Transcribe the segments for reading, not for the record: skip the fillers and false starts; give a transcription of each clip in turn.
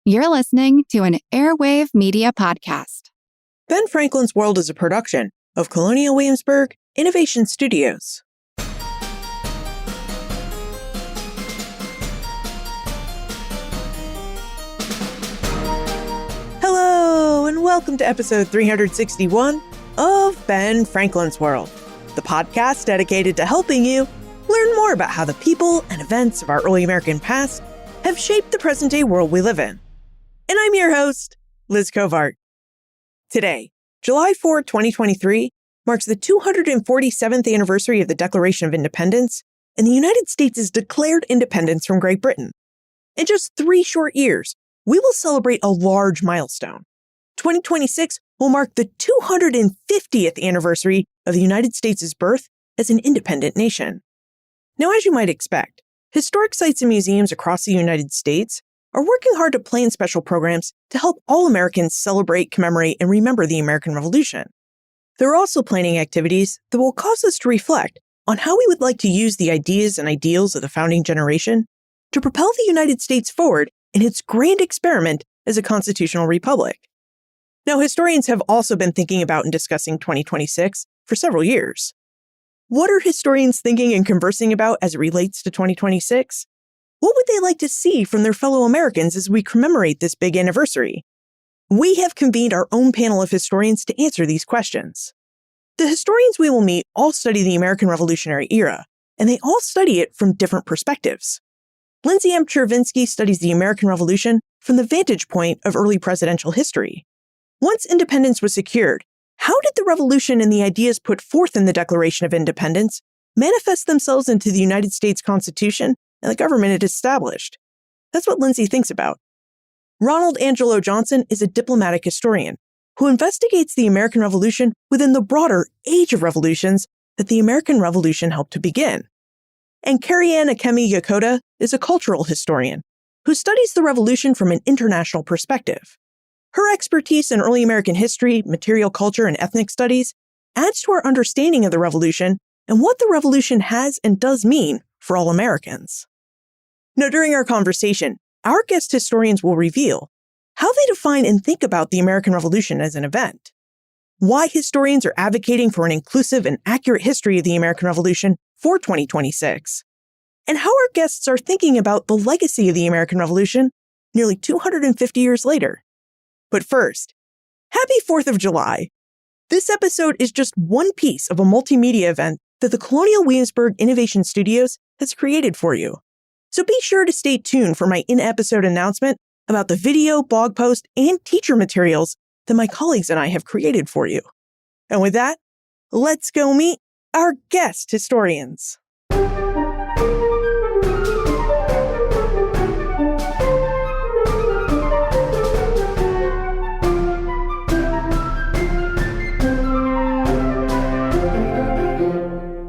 You're listening to an Airwave Media Podcast. Ben Franklin's World is a production of Colonial Williamsburg Innovation Studios. Hello, and welcome to episode 361 of Ben Franklin's World, the podcast dedicated to helping you learn more about how the people and events of our early American past have shaped the present-day world we live in. And I'm your host, Liz Covart. Today, July 4, 2023, marks the 247th anniversary of the Declaration of Independence, and the United States has declared independence from Great Britain. In just 3 short years, we will celebrate a large milestone. 2026 will mark the 250th anniversary of the United States' birth as an independent nation. Now, as you might expect, historic sites and museums across the United States are working hard to plan special programs to help all Americans celebrate, commemorate, and remember the American Revolution. They're also planning activities that will cause us to reflect on how we would like to use the ideas and ideals of the founding generation to propel the United States forward in its grand experiment as a constitutional republic. Now, historians have also been thinking about and discussing 2026 for several years. What are historians thinking and conversing about as it relates to 2026? What would they like to see from their fellow Americans as we commemorate this big anniversary? We have convened our own panel of historians to answer these questions. The historians we will meet all study the American Revolutionary era, and they all study it from different perspectives. Lindsay M. Chervinsky studies the American Revolution from the vantage point of early presidential history. Once independence was secured, how did the revolution and the ideas put forth in the Declaration of Independence manifest themselves into the United States Constitution and the government it established? That's what Lindsay thinks about. Ronald Angelo Johnson is a diplomatic historian who investigates the American Revolution within the broader age of revolutions that the American Revolution helped to begin. And Kariann Akemi Yokota is a cultural historian who studies the revolution from an international perspective. Her expertise in early American history, material culture, and ethnic studies adds to our understanding of the revolution and what the revolution has and does mean for all Americans. Now, during our conversation, our guest historians will reveal how they define and think about the American Revolution as an event, why historians are advocating for an inclusive and accurate history of the American Revolution for 2026, and how our guests are thinking about the legacy of the American Revolution nearly 250 years later. But first, happy 4th of July. This episode is just one piece of a multimedia event that the Colonial Williamsburg Innovation Studios has created for you. So be sure to stay tuned for my in-episode announcement about the video, blog post, and teacher materials that my colleagues and I have created for you. And with that, let's go meet our guest historians.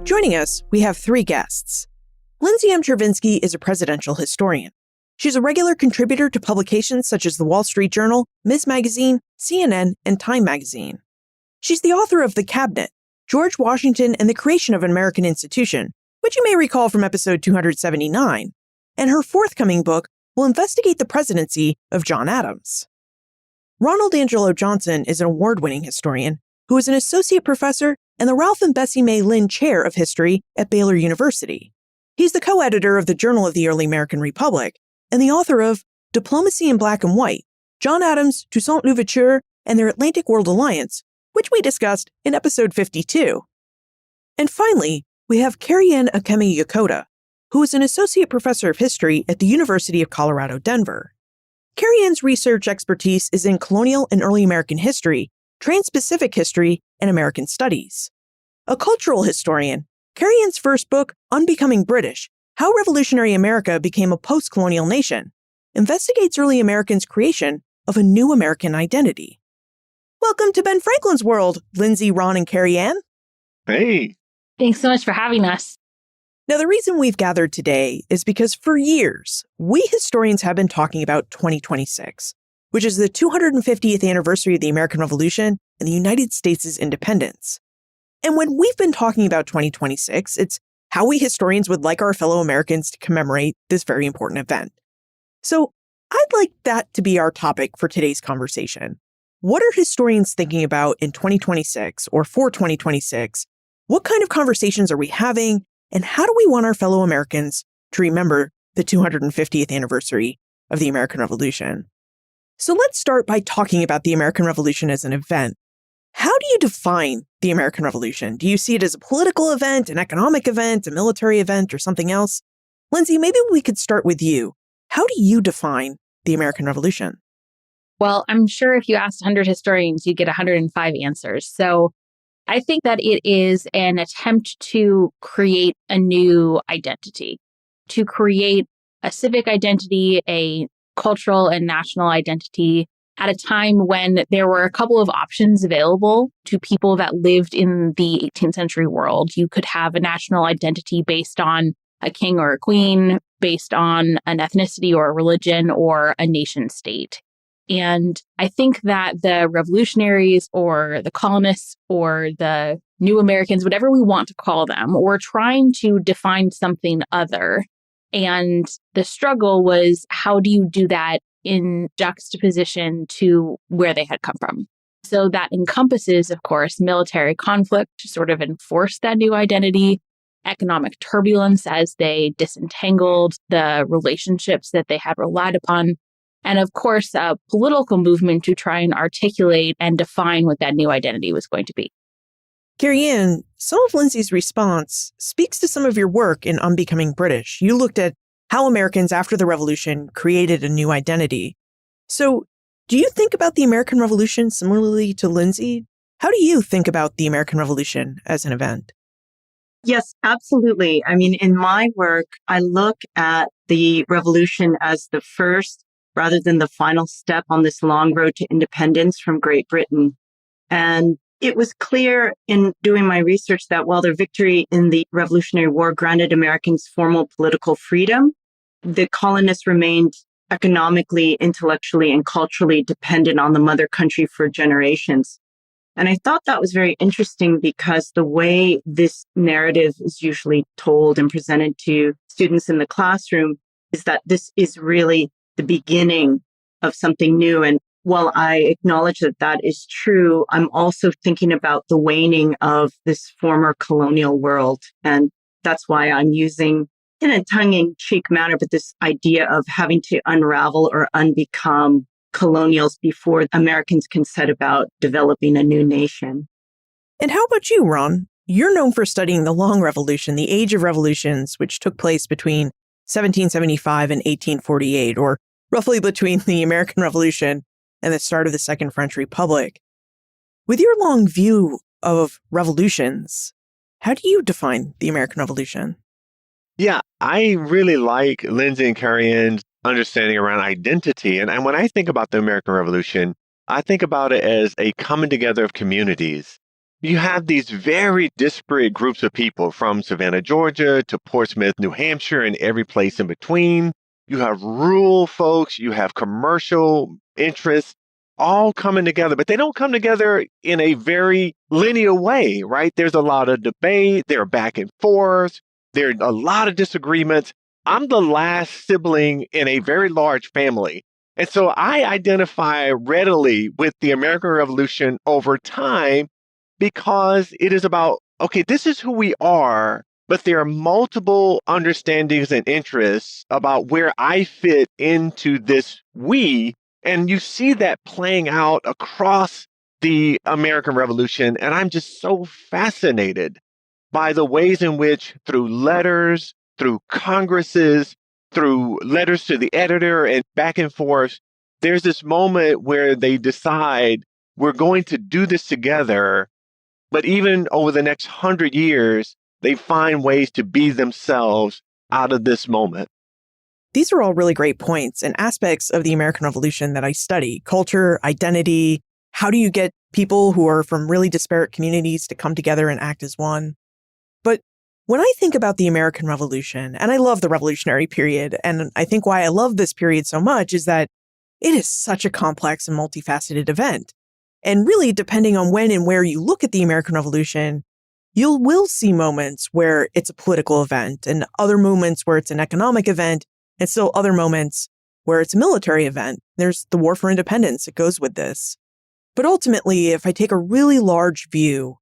Joining us, we have 3 guests. Lindsay M. Chervinsky is a presidential historian. She's a regular contributor to publications such as The Wall Street Journal, Ms. Magazine, CNN, and Time Magazine. She's the author of The Cabinet, George Washington and the Creation of an American Institution, which you may recall from episode 279, and her forthcoming book will investigate the presidency of John Adams. Ronald Angelo Johnson is an award-winning historian who is an associate professor and the Ralph and Bessie May Lynn Chair of History at Baylor University. He's the co-editor of the Journal of the Early American Republic and the author of Diplomacy in Black and White, John Adams, Toussaint Louverture, and their Atlantic World Alliance, which we discussed in episode 52. And finally, we have Kariann Akemi Yokota, who is an associate professor of history at the University of Colorado, Denver. Kariann's research expertise is in colonial and early American history, Trans-Pacific history, and American studies. A cultural historian, Kariann's first book, Unbecoming British: How Revolutionary America Became a Post-Colonial Nation, investigates early Americans' creation of a new American identity. Welcome to Ben Franklin's World, Lindsay, Ron, and Kariann. Hey. Thanks so much for having us. Now, the reason we've gathered today is because for years, we historians have been talking about 2026, which is the 250th anniversary of the American Revolution and the United States' independence. And when we've been talking about 2026, it's how we historians would like our fellow Americans to commemorate this very important event. So I'd like that to be our topic for today's conversation. What are historians thinking about in 2026 or for 2026? What kind of conversations are we having? And how do we want our fellow Americans to remember the 250th anniversary of the American Revolution? So let's start by talking about the American Revolution as an event. How do you define the American Revolution? Do you see it as a political event, an economic event, a military event, or something else? Lindsay, maybe we could start with you. How do you define the American Revolution? Well, I'm sure if you asked 100 historians, you'd get 105 answers. So I think that it is an attempt to create a new identity, to create a civic identity, a cultural and national identity at a time when there were a couple of options available to people that lived in the 18th century world. You could have a national identity based on a king or a queen, based on an ethnicity or a religion or a nation state. And I think that the revolutionaries or the colonists or the new Americans, whatever we want to call them, were trying to define something other. And the struggle was, how do you do that in juxtaposition to where they had come from? So that encompasses, of course, military conflict to sort of enforce that new identity, economic turbulence as they disentangled the relationships that they had relied upon, and of course, a political movement to try and articulate and define what that new identity was going to be. Kariann, some of Lindsay's response speaks to some of your work in Unbecoming British. You looked at how Americans after the Revolution created a new identity. So, do you think about the American Revolution similarly to Lindsay? How do you think about the American Revolution as an event? Yes, absolutely. I mean, in my work, I look at the revolution as the first rather than the final step on this long road to independence from Great Britain. And it was clear in doing my research that while their victory in the Revolutionary War granted Americans formal political freedom, the colonists remained economically, intellectually, and culturally dependent on the mother country for generations. And I thought that was very interesting because the way this narrative is usually told and presented to students in the classroom is that this is really the beginning of something new. And while I acknowledge that that is true, I'm also thinking about the waning of this former colonial world. And that's why I'm using, in a tongue-in-cheek manner, but this idea of having to unravel or unbecome colonials before Americans can set about developing a new nation. And how about you, Ron? You're known for studying the Long Revolution, the Age of Revolutions, which took place between 1775 and 1848, or roughly between the American Revolution and the start of the Second French Republic. With your long view of revolutions, how do you define the American Revolution? Yeah, I really like Lindsay and Kariann's understanding around identity. And when I think about the American Revolution, I think about it as a coming together of communities. You have these very disparate groups of people from Savannah, Georgia to Portsmouth, New Hampshire, and every place in between. You have rural folks, you have commercial interests, all coming together, but they don't come together in a very linear way, right? There's a lot of debate, there are back and forth, there are a lot of disagreements. I'm the last sibling in a very large family. And so I identify readily with the American Revolution over time because it is about, okay, this is who we are, but there are multiple understandings and interests about where I fit into this we. And you see that playing out across the American Revolution. And I'm just so fascinated by the ways in which through letters, through congresses, through letters to the editor and back and forth, there's this moment where they decide we're going to do this together. But even over the next 100 years, they find ways to be themselves out of this moment. These are all really great points and aspects of the American Revolution that I study. Culture, identity, how do you get people who are from really disparate communities to come together and act as one? But when I think about the American Revolution, and I love the Revolutionary period, and I think why I love this period so much is that it is such a complex and multifaceted event. And really, depending on when and where you look at the American Revolution, you will see moments where it's a political event and other moments where it's an economic event and still other moments where it's a military event. There's the War for Independence that goes with this. But ultimately, if I take a really large view,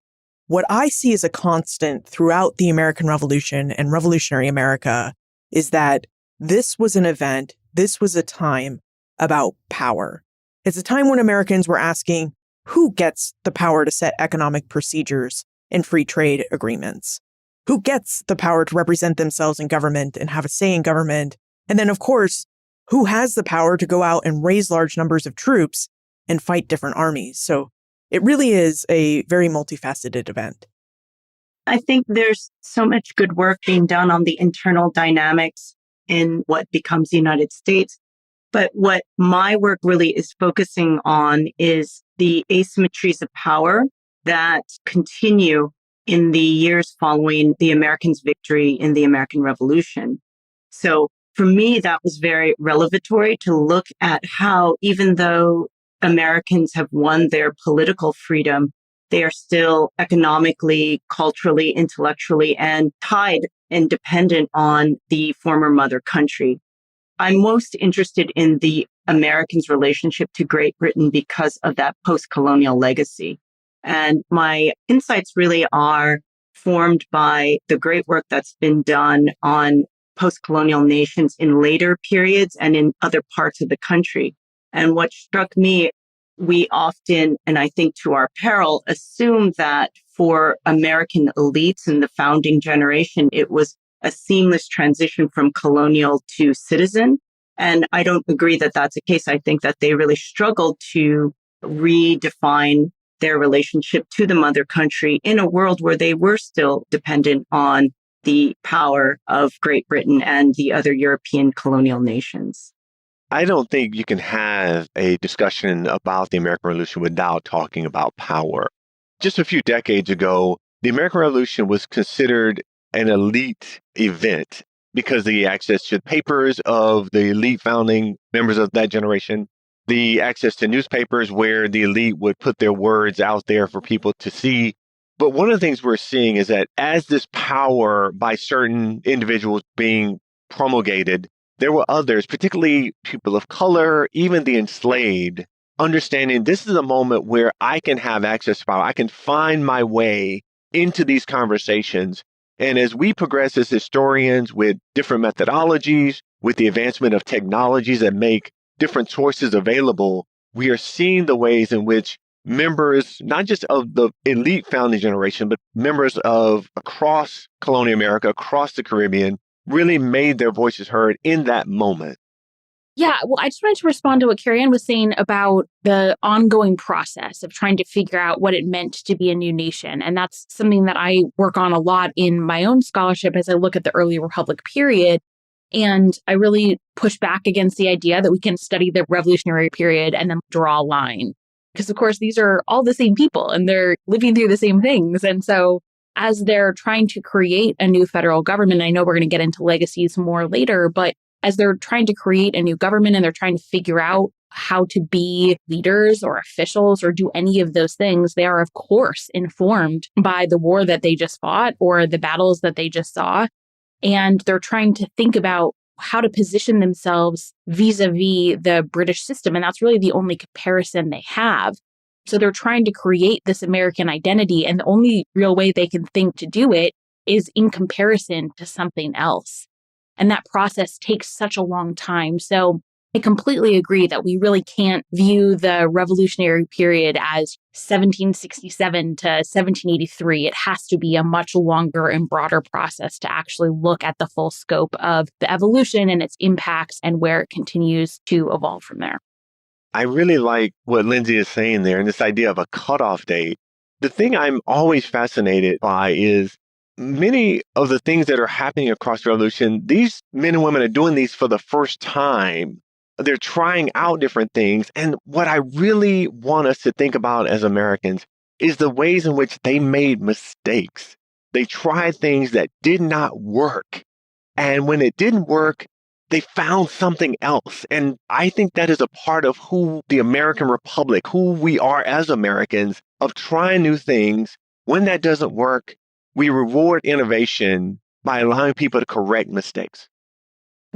what I see as a constant throughout the American Revolution and revolutionary America is that this was an event, this was a time about power. It's a time when Americans were asking, who gets the power to set economic procedures and free trade agreements? Who gets the power to represent themselves in government and have a say in government? And then, of course, who has the power to go out and raise large numbers of troops and fight different armies? So it really is a very multifaceted event. I think there's so much good work being done on the internal dynamics in what becomes the United States. But what my work really is focusing on is the asymmetries of power that continue in the years following the Americans' victory in the American Revolution. So for me, that was very revelatory to look at how, even though Americans have won their political freedom, they are still economically, culturally, intellectually, and tied and dependent on the former mother country. I'm most interested in the Americans' relationship to Great Britain because of that post-colonial legacy. And my insights really are formed by the great work that's been done on post-colonial nations in later periods and in other parts of the country. And what struck me, we often, and I think to our peril, assume that for American elites in the founding generation, it was a seamless transition from colonial to citizen. And I don't agree that that's the case. I think that they really struggled to redefine their relationship to the mother country in a world where they were still dependent on the power of Great Britain and the other European colonial nations. I don't think you can have a discussion about the American Revolution without talking about power. Just a few decades ago, the American Revolution was considered an elite event because of the access to papers of the elite founding members of that generation, the access to newspapers where the elite would put their words out there for people to see. But one of the things we're seeing is that as this power by certain individuals being promulgated, there were others, particularly people of color, even the enslaved, understanding this is a moment where I can have access to power. I can find my way into these conversations. And as we progress as historians with different methodologies, with the advancement of technologies that make different sources available, we are seeing the ways in which members, not just of the elite founding generation, but members of across colonial America, across the Caribbean, really made their voices heard in that moment. Yeah, well, I just wanted to respond to what Kariann was saying about the ongoing process of trying to figure out what it meant to be a new nation. And that's something that I work on a lot in my own scholarship as I look at the early Republic period. And I really push back against the idea that we can study the Revolutionary period and then draw a line. Because, of course, these are all the same people and they're living through the same things. And so as they're trying to create a new federal government, I know we're going to get into legacies more later, but as they're trying to create a new government and they're trying to figure out how to be leaders or officials or do any of those things, they are, of course, informed by the war that they just fought or the battles that they just saw. And they're trying to think about how to position themselves vis-a-vis the British system. And that's really the only comparison they have. So they're trying to create this American identity. And the only real way they can think to do it is in comparison to something else. And that process takes such a long time. So I completely agree that we really can't view the Revolutionary period as 1767 to 1783. It has to be a much longer and broader process to actually look at the full scope of the evolution and its impacts and where it continues to evolve from there. I really like what Lindsay is saying there and this idea of a cutoff date. The thing I'm always fascinated by is many of the things that are happening across the revolution, these men and women are doing these for the first time. They're trying out different things. And what I really want us to think about as Americans is the ways in which they made mistakes. They tried things that did not work. And when it didn't work, they found something else. And I think that is a part of who the American Republic, who we are as Americans, of trying new things. When that doesn't work, we reward innovation by allowing people to correct mistakes.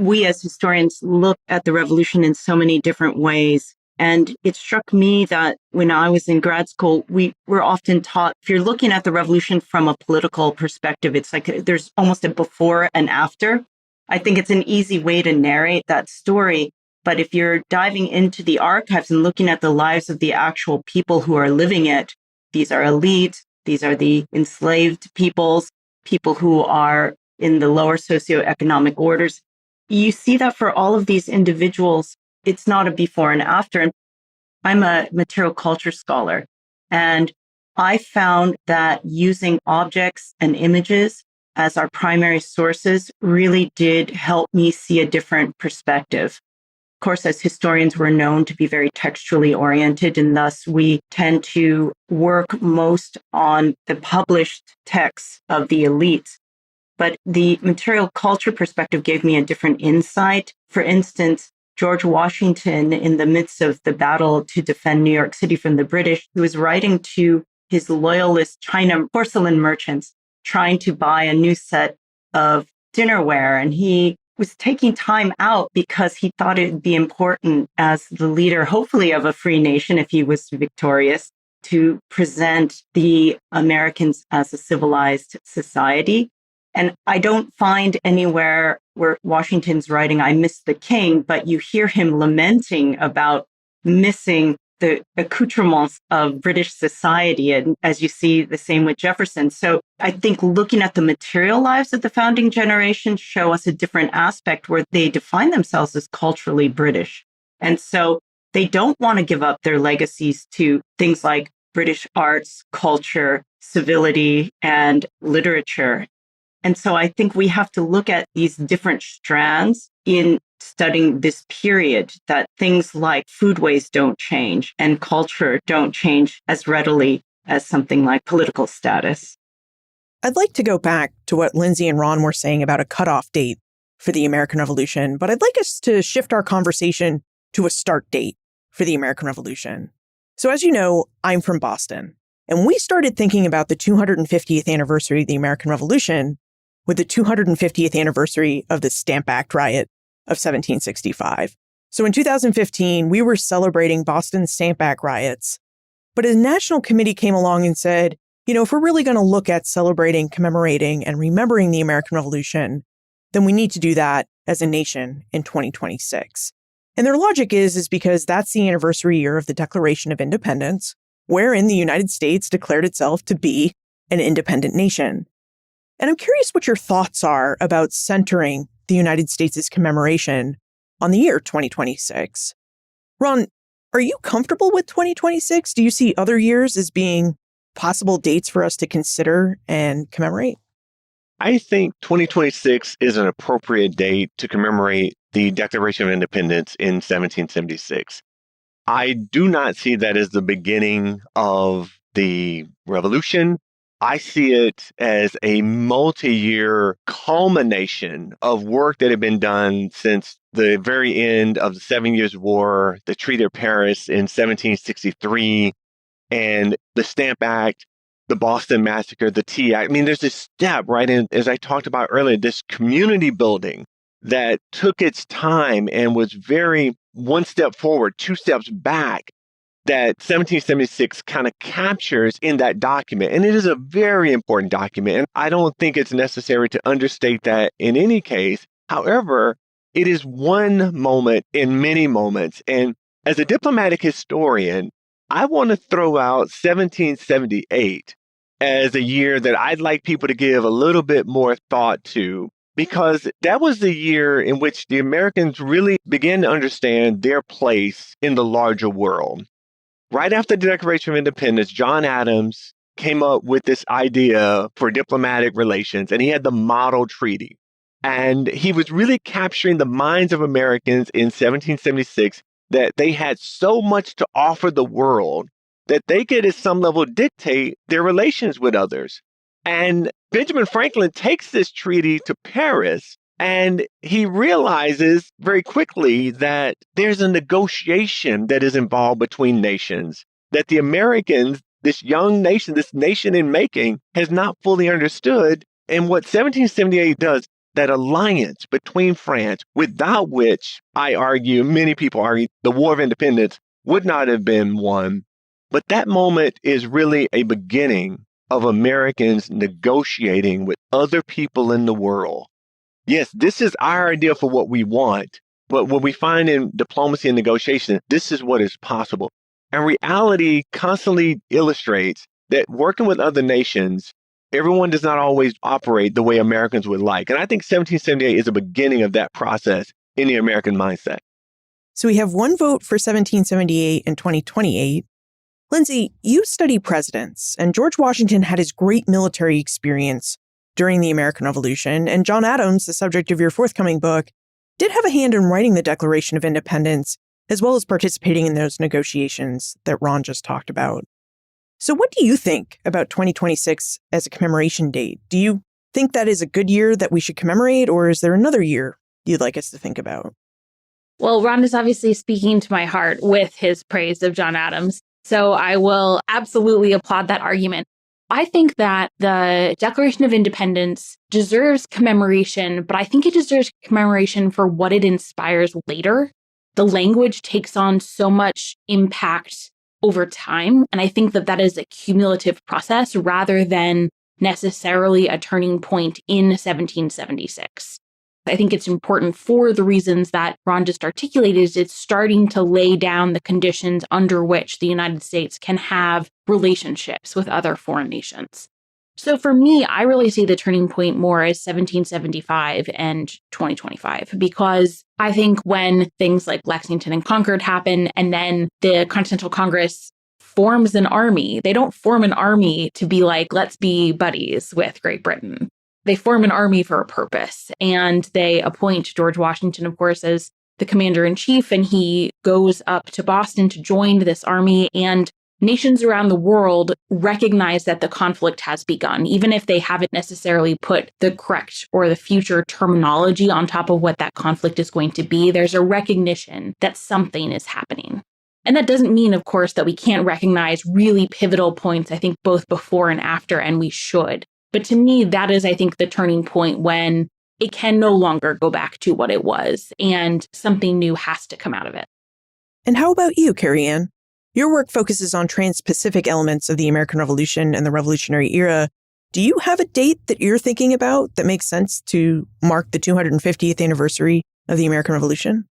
we as historians look at the revolution in so many different ways. And it struck me that when I was in grad school, we were often taught, if you're looking at the revolution from a political perspective, it's like there's almost a before and after. I think it's an easy way to narrate that story. But if you're diving into the archives and looking at the lives of the actual people who are living it, these are elite, these are the enslaved peoples, people who are in the lower socioeconomic orders. You see that for all of these individuals, it's not a before and after. And I'm a material culture scholar, and I found that using objects and images as our primary sources really did help me see a different perspective. Of course, as historians, we're known to be very textually oriented, and thus we tend to work most on the published texts of the elites. But the material culture perspective gave me a different insight. For instance, George Washington, in the midst of the battle to defend New York City from the British, he was writing to his loyalist China porcelain merchants, trying to buy a new set of dinnerware. And he was taking time out because he thought it would be important as the leader, hopefully of a free nation, if he was victorious, to present the Americans as a civilized society. And I don't find anywhere where Washington's writing, I miss the king, but you hear him lamenting about missing the accoutrements of British society. And as you see, the same with Jefferson. So I think looking at the material lives of the founding generation show us a different aspect where they define themselves as culturally British. And so they don't want to give up their legacies to things like British arts, culture, civility, and literature. And so I think we have to look at these different strands in studying this period, that things like foodways don't change and culture don't change as readily as something like political status. I'd like to go back to what Lindsay and Ron were saying about a cutoff date for the American Revolution, but I'd like us to shift our conversation to a start date for the American Revolution. So as you know, I'm from Boston, and we started thinking about the 250th anniversary of the American Revolution with the 250th anniversary of the Stamp Act riot of 1765. So in 2015, we were celebrating Boston's Stamp Act riots. But a national committee came along and said, if we're really going to look at celebrating, commemorating, and remembering the American Revolution, then we need to do that as a nation in 2026. And their logic is because that's the anniversary year of the Declaration of Independence, wherein the United States declared itself to be an independent nation. And I'm curious what your thoughts are about centering the United States' commemoration on the year 2026. Ron, are you comfortable with 2026? Do you see other years as being possible dates for us to consider and commemorate? I think 2026 is an appropriate date to commemorate the Declaration of Independence in 1776. I do not see that as the beginning of the revolution. I see it as a multi-year culmination of work that had been done since the very end of the 7 Years' War, the Treaty of Paris in 1763, and the Stamp Act, the Boston Massacre, the Tea Act. I mean, there's this step, right? And as I talked about earlier, this community building that took its time and was very one step forward, two steps back, that 1776 kind of captures in that document. And it is a very important document. And I don't think it's necessary to understate that in any case. However, it is one moment in many moments. And as a diplomatic historian, I want to throw out 1778 as a year that I'd like people to give a little bit more thought to, because that was the year in which the Americans really began to understand their place in the larger world. Right after the Declaration of Independence, John Adams came up with this idea for diplomatic relations, and he had the model treaty. And he was really capturing the minds of Americans in 1776 that they had so much to offer the world that they could, at some level, dictate their relations with others. And Benjamin Franklin takes this treaty to Paris, and he realizes very quickly that there's a negotiation that is involved between nations, that the Americans, this young nation, this nation in making, has not fully understood. And what 1778 does, that alliance between France, without which I argue, many people argue, the War of Independence would not have been won. But that moment is really a beginning of Americans negotiating with other people in the world. Yes, this is our idea for what we want. But what we find in diplomacy and negotiation, this is what is possible. And reality constantly illustrates that working with other nations, everyone does not always operate the way Americans would like. And I think 1778 is the beginning of that process in the American mindset. So we have one vote for 1778 and 2028. Lindsay, you study presidents, and George Washington had his great military experience during the American Revolution, and John Adams, the subject of your forthcoming book, did have a hand in writing the Declaration of Independence, as well as participating in those negotiations that Ron just talked about. So what do you think about 2026 as a commemoration date? Do you think that is a good year that we should commemorate, or is there another year you'd like us to think about? Well, Ron is obviously speaking to my heart with his praise of John Adams. So I will absolutely applaud that argument. I think that the Declaration of Independence deserves commemoration, but I think it deserves commemoration for what it inspires later. The language takes on so much impact over time, and I think that that is a cumulative process rather than necessarily a turning point in 1776. I think it's important for the reasons that Ron just articulated. Is it's starting to lay down the conditions under which the United States can have relationships with other foreign nations. So for me, I really see the turning point more as 1775 and 2025, because I think when things like Lexington and Concord happen, and then the Continental Congress forms an army, they don't form an army to be like, let's be buddies with Great Britain. They form an army for a purpose, and they appoint George Washington, of course, as the commander-in-chief, and he goes up to Boston to join this army, and nations around the world recognize that the conflict has begun, even if they haven't necessarily put the correct or the future terminology on top of what that conflict is going to be. There's a recognition that something is happening. And that doesn't mean, of course, that we can't recognize really pivotal points, I think, both before and after, and we should. But to me, that is, I think, the turning point when it can no longer go back to what it was, and something new has to come out of it. And how about you, Kariann? Your work focuses on trans-Pacific elements of the American Revolution and the Revolutionary era. Do you have a date that you're thinking about that makes sense to mark the 250th anniversary of the American Revolution?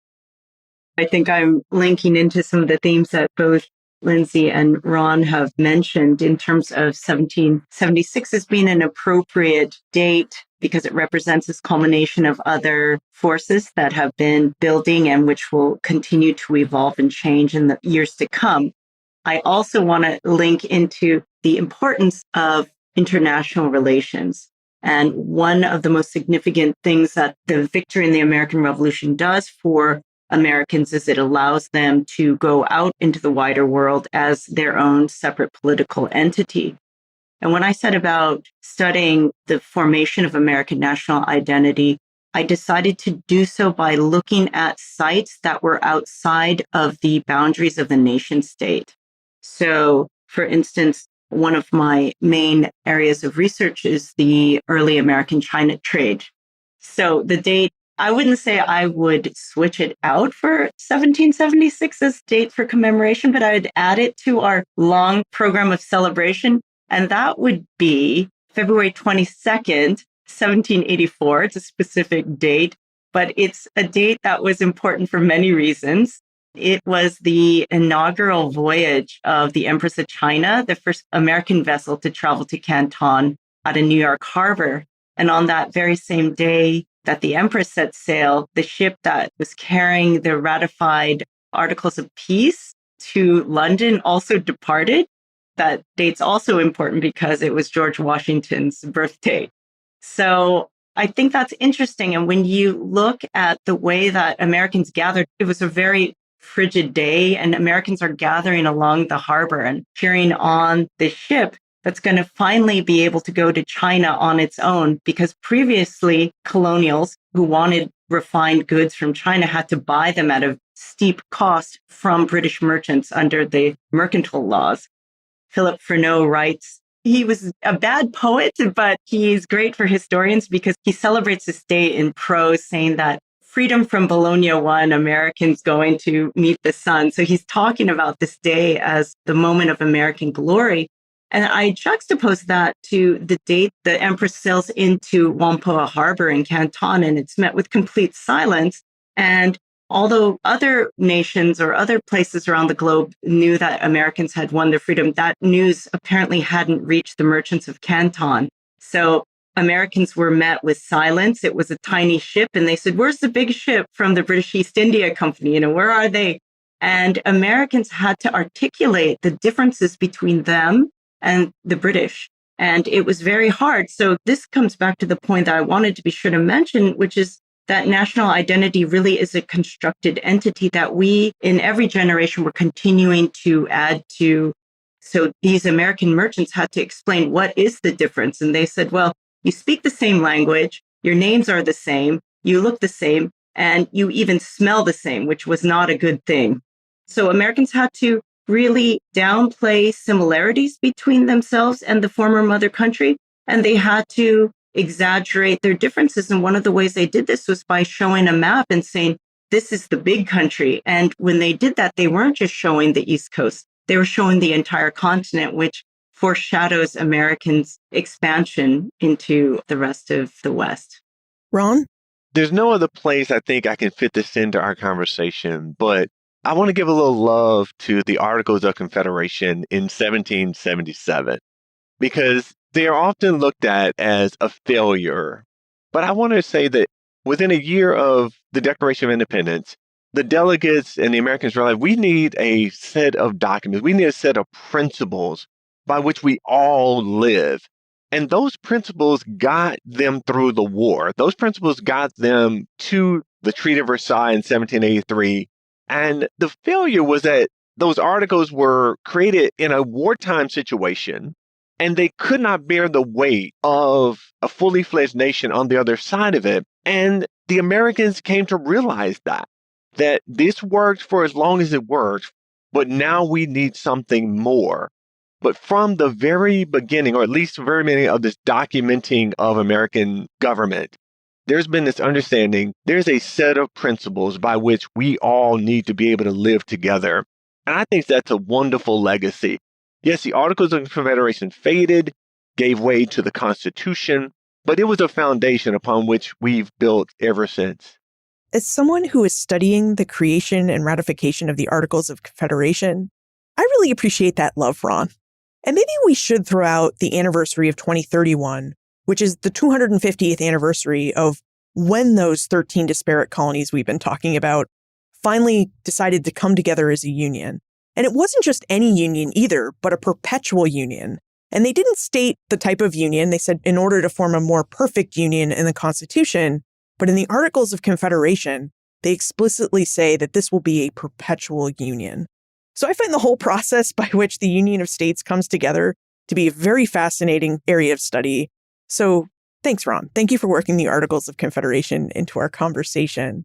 I think I'm linking into some of the themes that both Lindsay and Ron have mentioned in terms of 1776 as being an appropriate date because it represents this culmination of other forces that have been building and which will continue to evolve and change in the years to come. I also want to link into the importance of international relations. And one of the most significant things that the victory in the American Revolution does for Americans is it allows them to go out into the wider world as their own separate political entity. And when I said about studying the formation of American national identity, I decided to do so by looking at sites that were outside of the boundaries of the nation state. So, for instance, one of my main areas of research is the early American-China trade. So the date, I wouldn't say I would switch it out for 1776 as date for commemoration, but I would add it to our long program of celebration. And that would be February 22nd, 1784. It's a specific date, but it's a date that was important for many reasons. It was the inaugural voyage of the Empress of China, the first American vessel to travel to Canton out of New York Harbor. And on that very same day that the Empress set sail, the ship that was carrying the ratified Articles of Peace to London also departed. That date's also important because it was George Washington's birthday. So I think that's interesting. And when you look at the way that Americans gathered, it was a very frigid day, and Americans are gathering along the harbor and cheering on the ship that's going to finally be able to go to China on its own, because previously colonials who wanted refined goods from China had to buy them at a steep cost from British merchants under the mercantile laws. Philip Freneau writes He was a bad poet, but he's great for historians because he celebrates this day in prose, saying that freedom from Bologna won, Americans going to meet the sun. So he's talking about this day as the moment of American glory. And I juxtapose that to the date the Empress sails into Whampoa Harbor in Canton, and it's met with complete silence. And although other nations or other places around the globe knew that Americans had won their freedom, that news apparently hadn't reached the merchants of Canton. So Americans were met with silence. It was a tiny ship, and they said, "Where's the big ship from the British East India Company? Where are they?" And Americans had to articulate the differences between them and the British. And it was very hard. So this comes back to the point that I wanted to be sure to mention, which is that national identity really is a constructed entity that we, in every generation, were continuing to add to. So these American merchants had to explain what is the difference. And they said, well, you speak the same language, your names are the same, you look the same, and you even smell the same, which was not a good thing. So Americans had to really downplay similarities between themselves and the former mother country, and they had to exaggerate their differences. And one of the ways they did this was by showing a map and saying, this is the big country. And when they did that, they weren't just showing the East Coast, they were showing the entire continent, which foreshadows Americans' expansion into the rest of the West. Ron? There's no other place I think I can fit this into our conversation, but I want to give a little love to the Articles of Confederation in 1777, because they are often looked at as a failure. But I want to say that within a year of the Declaration of Independence, the delegates and the Americans realized we need a set of documents. We need a set of principles by which we all live. And those principles got them through the war. Those principles got them to the Treaty of Versailles in 1783. And the failure was that those articles were created in a wartime situation, and they could not bear the weight of a fully fledged nation on the other side of it. And the Americans came to realize that this worked for as long as it worked, but now we need something more. But from the very beginning, or at least the very beginning of this documenting of American government, there's been this understanding, there's a set of principles by which we all need to be able to live together. And I think that's a wonderful legacy. Yes, the Articles of Confederation faded, gave way to the Constitution, but it was a foundation upon which we've built ever since. As someone who is studying the creation and ratification of the Articles of Confederation, I really appreciate that love, Ron. And maybe we should throw out the anniversary of 2031, which is the 250th anniversary of when those 13 disparate colonies we've been talking about finally decided to come together as a union. And it wasn't just any union either, but a perpetual union. And they didn't state the type of union. They said in order to form a more perfect union in the Constitution, but in the Articles of Confederation, they explicitly say that this will be a perpetual union. So I find the whole process by which the Union of States comes together to be a very fascinating area of study. So thanks, Ron. Thank you for working the Articles of Confederation into our conversation.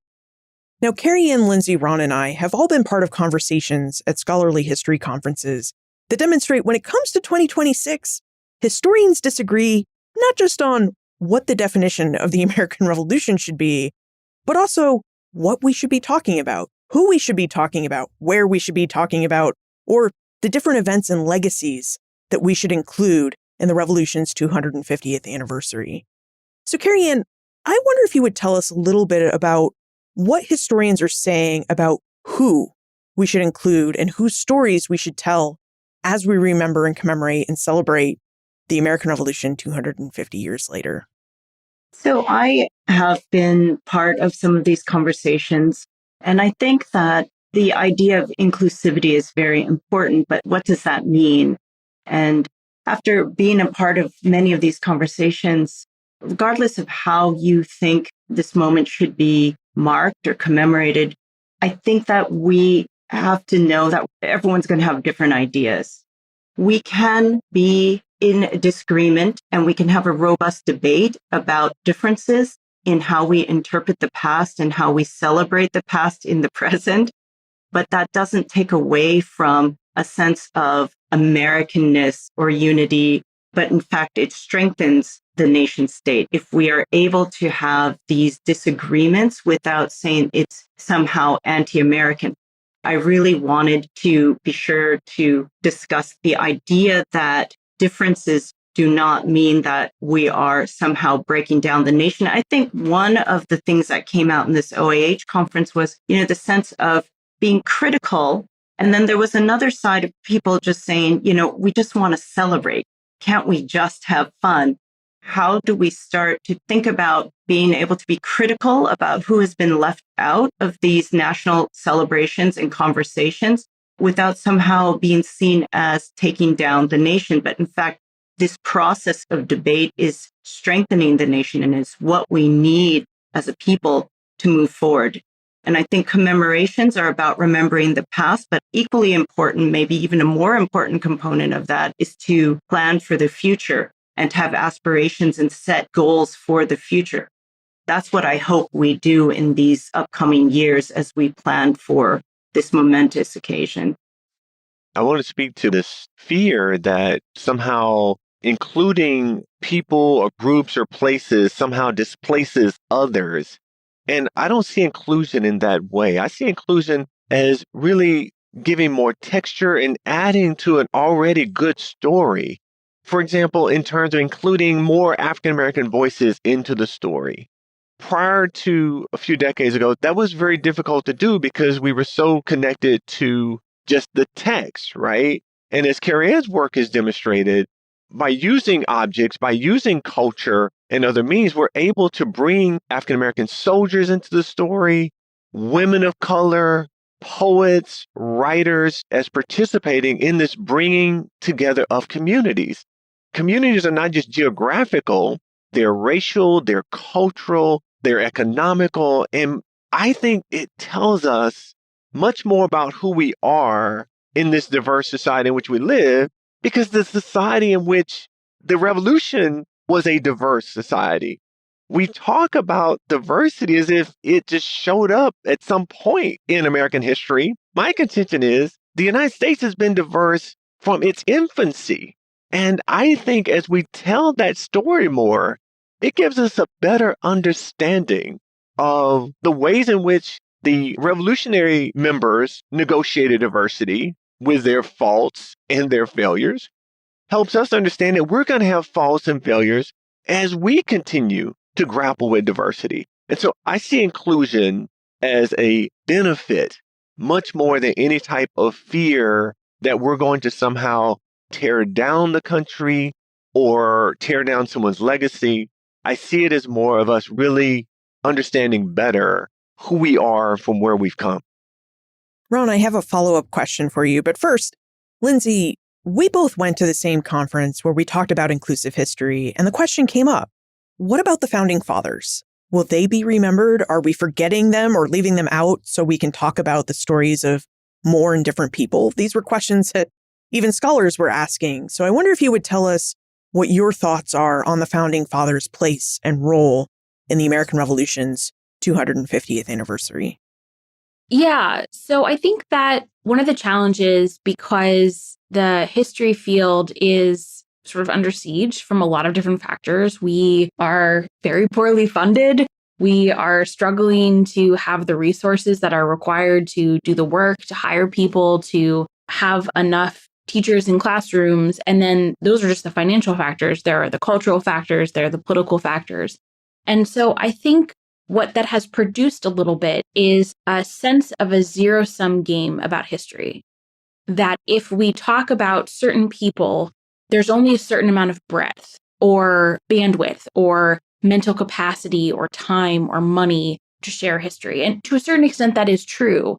Now, Kariann, Lindsay, Ron, and I have all been part of conversations at scholarly history conferences that demonstrate when it comes to 2026, historians disagree not just on what the definition of the American Revolution should be, but also what we should be talking about, who we should be talking about, where we should be talking about, or the different events and legacies that we should include in the Revolution's 250th anniversary. So, Kariann, I wonder if you would tell us a little bit about what historians are saying about who we should include and whose stories we should tell as we remember and commemorate and celebrate the American Revolution 250 years later. So I have been part of some of these conversations, and I think that the idea of inclusivity is very important, but what does that mean? And after being a part of many of these conversations, regardless of how you think this moment should be marked or commemorated, I think that we have to know that everyone's going to have different ideas. We can be in disagreement and we can have a robust debate about differences in how we interpret the past and how we celebrate the past in the present. But that doesn't take away from a sense of Americanness or unity but in fact, it strengthens the nation state. If we are able to have these disagreements without saying it's somehow anti-American. I really wanted to be sure to discuss the idea that differences do not mean that we are somehow breaking down the nation. I think one of the things that came out in this OAH conference was, the sense of being critical. And then there was another side of people just saying, we just want to celebrate. Can't we just have fun? How do we start to think about being able to be critical about who has been left out of these national celebrations and conversations without somehow being seen as taking down the nation? But in fact, this process of debate is strengthening the nation and is what we need as a people to move forward. And I think commemorations are about remembering the past, but equally important, maybe even a more important component of that is to plan for the future and to have aspirations and set goals for the future. That's what I hope we do in these upcoming years as we plan for this momentous occasion. I want to speak to this fear that somehow including people or groups or places somehow displaces others. And I don't see inclusion in that way. I see inclusion as really giving more texture and adding to an already good story. For example, in terms of including more African-American voices into the story. Prior to a few decades ago, that was very difficult to do because we were so connected to just the text, right? And as Kariann's work has demonstrated, by using objects, by using culture and other means, we're able to bring African-American soldiers into the story, women of color, poets, writers, as participating in this bringing together of communities. Communities are not just geographical, they're racial, they're cultural, they're economical. And I think it tells us much more about who we are in this diverse society in which we live, because the society in which the revolution was a diverse society. We talk about diversity as if it just showed up at some point in American history. My contention is the United States has been diverse from its infancy. And I think as we tell that story more, it gives us a better understanding of the ways in which the revolutionary members negotiated diversity with their faults and their failures, helps us understand that we're going to have faults and failures as we continue to grapple with diversity. And so I see inclusion as a benefit much more than any type of fear that we're going to somehow tear down the country or tear down someone's legacy. I see it as more of us really understanding better who we are from where we've come. Ron, I have a follow-up question for you. But first, Lindsay, we both went to the same conference where we talked about inclusive history, and the question came up, what about the Founding Fathers? Will they be remembered? Are we forgetting them or leaving them out so we can talk about the stories of more and different people? These were questions that even scholars were asking. So I wonder if you would tell us what your thoughts are on the Founding Fathers' place and role in the American Revolution's 250th anniversary. Yeah, so I think that one of the challenges, because the history field is sort of under siege from a lot of different factors. We are very poorly funded. We are struggling to have the resources that are required to do the work, to hire people, to have enough teachers in classrooms. And then those are just the financial factors. There are the cultural factors, there are the political factors. And so I think what that has produced a little bit is a sense of a zero-sum game about history. That if we talk about certain people, there's only a certain amount of breadth or bandwidth or mental capacity or time or money to share history. And to a certain extent, that is true.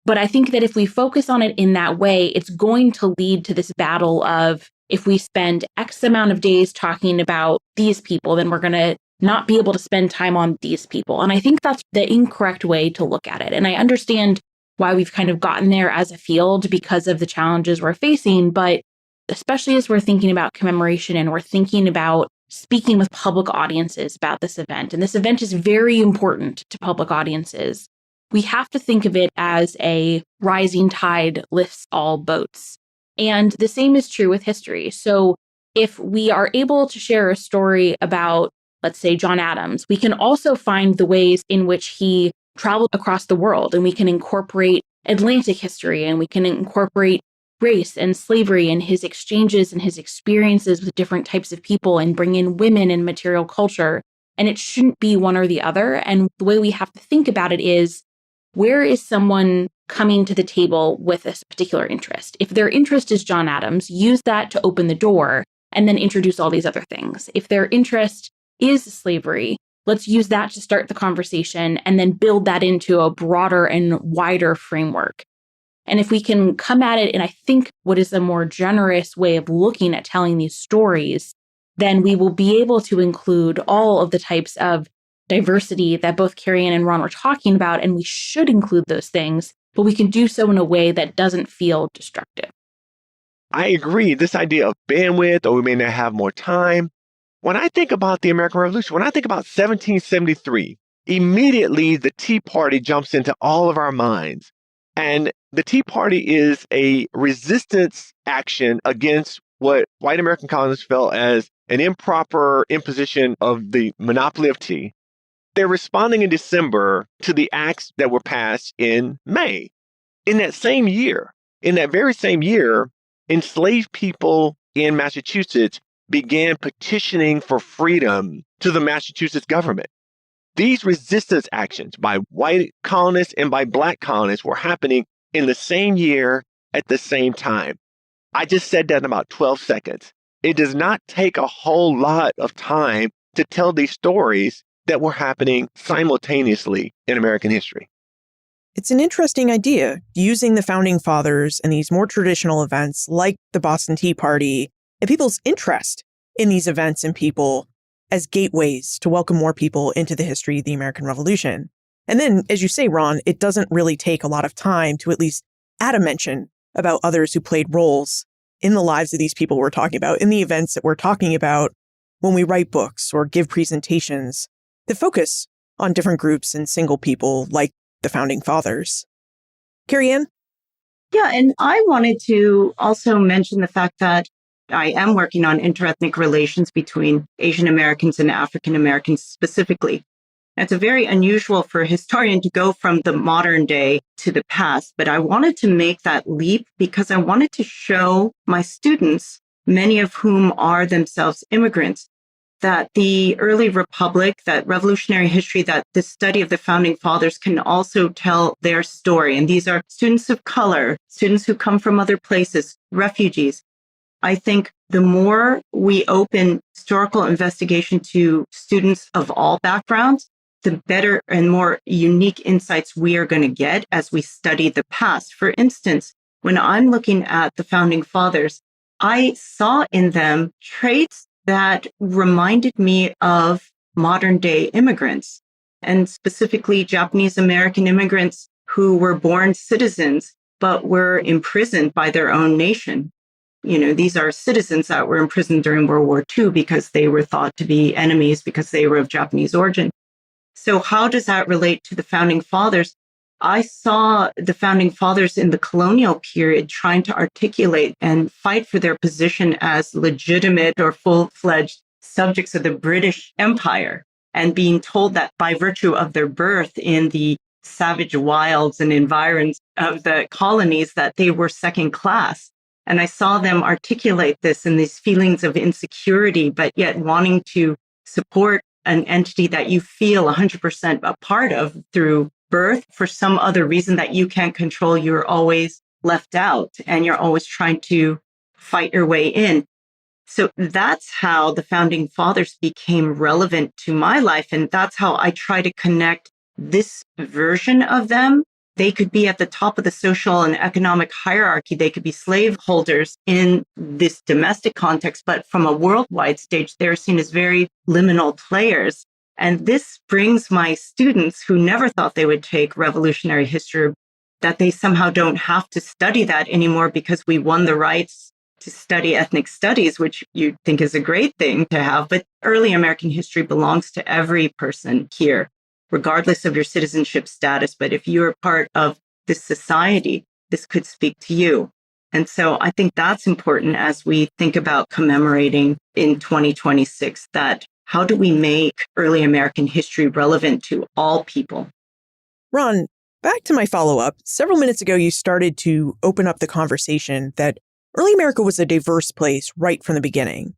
But I think that if we focus on it in that way, it's going to lead to this battle of if we spend X amount of days talking about these people, then we're going to not be able to spend time on these people. And I think that's the incorrect way to look at it. And I understand why we've kind of gotten there as a field because of the challenges we're facing. But especially as we're thinking about commemoration and we're thinking about speaking with public audiences about this event, and this event is very important to public audiences, we have to think of it as a rising tide lifts all boats. And the same is true with history. So if we are able to share a story about, let's say, John Adams, we can also find the ways in which he traveled across the world, and we can incorporate Atlantic history, and we can incorporate race and slavery and his exchanges and his experiences with different types of people, and bring in women and material culture. And it shouldn't be one or the other. And the way we have to think about it is, where is someone coming to the table with this particular interest? If their interest is John Adams, use that to open the door and then introduce all these other things. If their interest is slavery, let's use that to start the conversation and then build that into a broader and wider framework. And if we can come at it in, I think, what is a more generous way of looking at telling these stories, then we will be able to include all of the types of diversity that both Kariann and Ron were talking about, and we should include those things, but we can do so in a way that doesn't feel destructive. I agree. This idea of bandwidth, or we may not have more time. When I think about the American Revolution, when I think about 1773, immediately the Tea Party jumps into all of our minds. And the Tea Party is a resistance action against what white American colonists felt as an improper imposition of the monopoly of tea. They're responding in December to the acts that were passed in May. In that same year, in that very same year, enslaved people in Massachusetts began petitioning for freedom to the Massachusetts government. These resistance actions by white colonists and by black colonists were happening in the same year at the same time. I just said that in about 12 seconds. It does not take a whole lot of time to tell these stories that were happening simultaneously in American history. It's an interesting idea, using the Founding Fathers and these more traditional events like the Boston Tea Party and people's interest in these events and people as gateways to welcome more people into the history of the American Revolution. And then, as you say, Ron, it doesn't really take a lot of time to at least add a mention about others who played roles in the lives of these people we're talking about, in the events that we're talking about when we write books or give presentations that focus on different groups and single people like the Founding Fathers. Kariann? Yeah, and I wanted to also mention the fact that I am working on interethnic relations between Asian Americans and African Americans specifically. It's very unusual for a historian to go from the modern day to the past, but I wanted to make that leap because I wanted to show my students, many of whom are themselves immigrants, that the early republic, that revolutionary history, that the study of the Founding Fathers can also tell their story. And these are students of color, students who come from other places, refugees. I think the more we open historical investigation to students of all backgrounds, the better and more unique insights we are going to get as we study the past. For instance, when I'm looking at the Founding Fathers, I saw in them traits that reminded me of modern day immigrants, and specifically Japanese American immigrants who were born citizens, but were imprisoned by their own nation. You know, these are citizens that were imprisoned during World War II because they were thought to be enemies because they were of Japanese origin. So how does that relate to the Founding Fathers? I saw the Founding Fathers in the colonial period trying to articulate and fight for their position as legitimate or full-fledged subjects of the British Empire, and being told that by virtue of their birth in the savage wilds and environs of the colonies that they were second class. And I saw them articulate this in these feelings of insecurity, but yet wanting to support an entity that you feel 100% a part of through birth. For some other reason that you can't control, you're always left out and you're always trying to fight your way in. So that's how the Founding Fathers became relevant to my life. And that's how I try to connect this version of them. They could be at the top of the social and economic hierarchy. They could be slaveholders in this domestic context, but from a worldwide stage, they're seen as very liminal players. And this brings my students who never thought they would take revolutionary history, that they somehow don't have to study that anymore because we won the rights to study ethnic studies, which you think is a great thing to have. But early American history belongs to every person here, regardless of your citizenship status. But if you're part of this society, this could speak to you. And so I think that's important as we think about commemorating in 2026, that how do we make early American history relevant to all people? Ron, back to my follow-up. Several minutes ago, you started to open up the conversation that early America was a diverse place right from the beginning.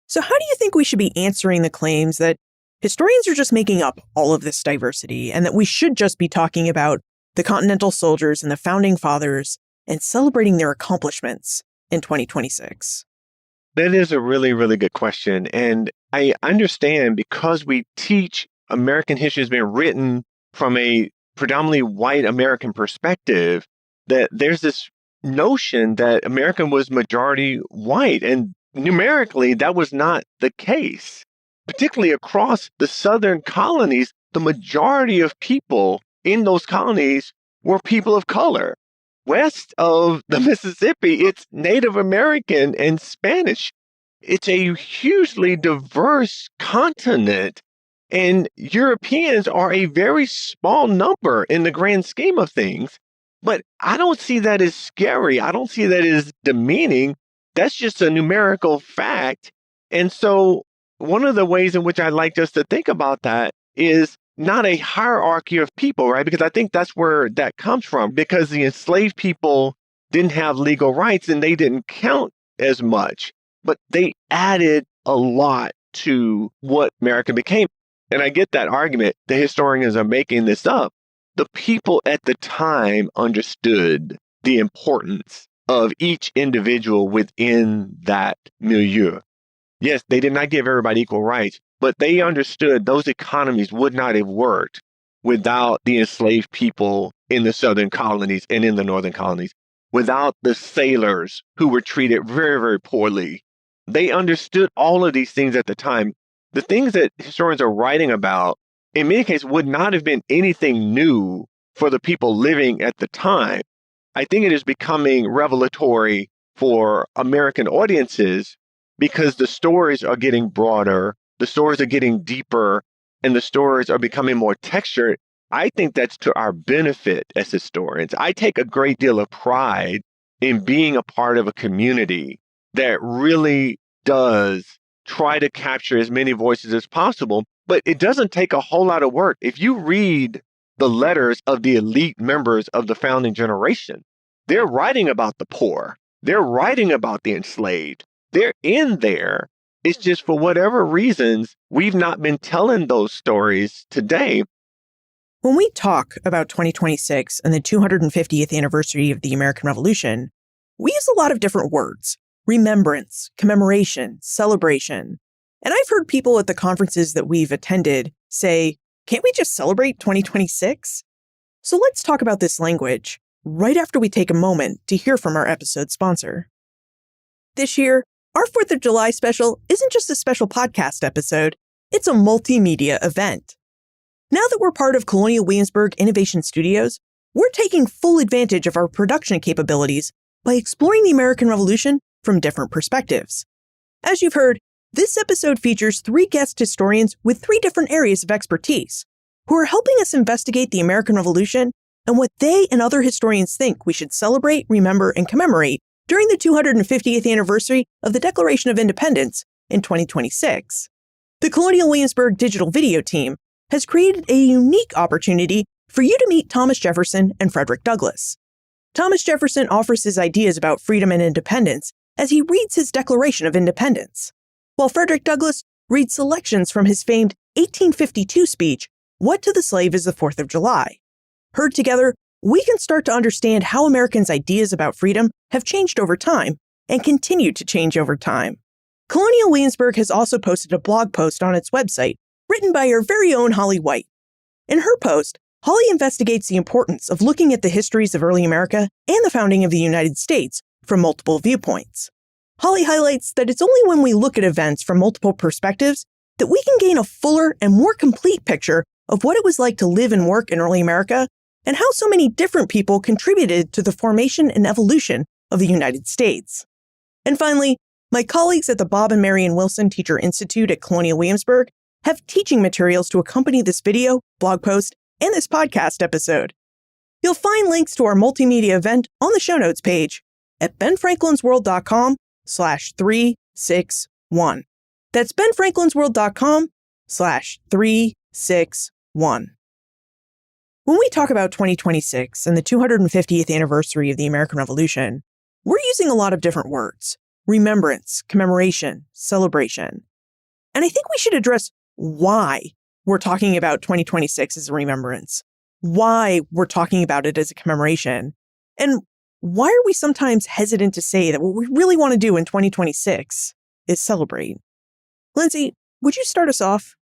So how do you think we should be answering the claims that historians are just making up all of this diversity and that we should just be talking about the Continental soldiers and the Founding Fathers and celebrating their accomplishments in 2026? That is a really, really good question. And I understand because we teach American history has been written from a predominantly white American perspective, that there's this notion that America was majority white. And numerically, that was not the case. Particularly across the southern colonies, the majority of people in those colonies were people of color. West of the Mississippi, it's Native American and Spanish. It's a hugely diverse continent, and Europeans are a very small number in the grand scheme of things. But I don't see that as scary. I don't see that as demeaning. That's just a numerical fact. And so one of the ways in which I like us to think about that is not a hierarchy of people, right? Because I think that's where that comes from, because the enslaved people didn't have legal rights and they didn't count as much, but they added a lot to what America became. And I get that argument. The historians are making this up. The people at the time understood the importance of each individual within that milieu. Yes, they did not give everybody equal rights, but they understood those economies would not have worked without the enslaved people in the southern colonies and in the northern colonies, without the sailors who were treated very, very poorly. They understood all of these things at the time. The things that historians are writing about, in many cases, would not have been anything new for the people living at the time. I think it is becoming revelatory for American audiences because the stories are getting broader, the stories are getting deeper, and the stories are becoming more textured. I think that's to our benefit as historians. I take a great deal of pride in being a part of a community that really does try to capture as many voices as possible, but it doesn't take a whole lot of work. If you read the letters of the elite members of the founding generation, they're writing about the poor. They're writing about the enslaved. They're in there. It's just for whatever reasons, we've not been telling those stories today. When we talk about 2026 and the 250th anniversary of the American Revolution, we use a lot of different words: remembrance, commemoration, celebration. And I've heard people at the conferences that we've attended say, can't we just celebrate 2026? So let's talk about this language right after we take a moment to hear from our episode sponsor. This year, our 4th of July special isn't just a special podcast episode, it's a multimedia event. Now that we're part of Colonial Williamsburg Innovation Studios, we're taking full advantage of our production capabilities by exploring the American Revolution from different perspectives. As you've heard, this episode features 3 guest historians with 3 different areas of expertise who are helping us investigate the American Revolution and what they and other historians think we should celebrate, remember, and commemorate during the 250th anniversary of the Declaration of Independence in 2026. The Colonial Williamsburg digital video team has created a unique opportunity for you to meet Thomas Jefferson and Frederick Douglass. Thomas Jefferson offers his ideas about freedom and independence as he reads his Declaration of Independence, while Frederick Douglass reads selections from his famed 1852 speech, What to the Slave is the 4th of July. Heard together, we can start to understand how Americans' ideas about freedom have changed over time and continue to change over time. Colonial Williamsburg has also posted a blog post on its website written by our very own Holly White. In her post, Holly investigates the importance of looking at the histories of early America and the founding of the United States from multiple viewpoints. Holly highlights that it's only when we look at events from multiple perspectives that we can gain a fuller and more complete picture of what it was like to live and work in early America and how so many different people contributed to the formation and evolution of the United States. And finally, my colleagues at the Bob and Marion Wilson Teacher Institute at Colonial Williamsburg have teaching materials to accompany this video, blog post, and this podcast episode. You'll find links to our multimedia event on the show notes page, at benfranklinsworld.com/361. That's benfranklinsworld.com/361. When we talk about 2026 and the 250th anniversary of the American Revolution, we're using a lot of different words: remembrance, commemoration, celebration. And I think we should address why we're talking about 2026 as a remembrance, why we're talking about it as a commemoration, and why are we sometimes hesitant to say that what we really want to do in 2026 is celebrate? Lindsay, would you start us off?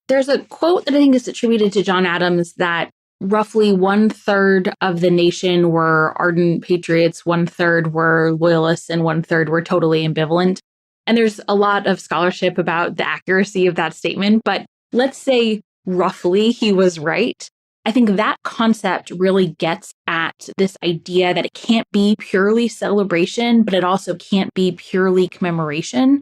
There's a quote that I think is attributed to John Adams that roughly 1/3 of the nation were ardent patriots, 1/3 were loyalists, and 1/3 were totally ambivalent. And there's a lot of scholarship about the accuracy of that statement, but let's say roughly he was right. I think that concept really gets at this idea that it can't be purely celebration, but it also can't be purely commemoration.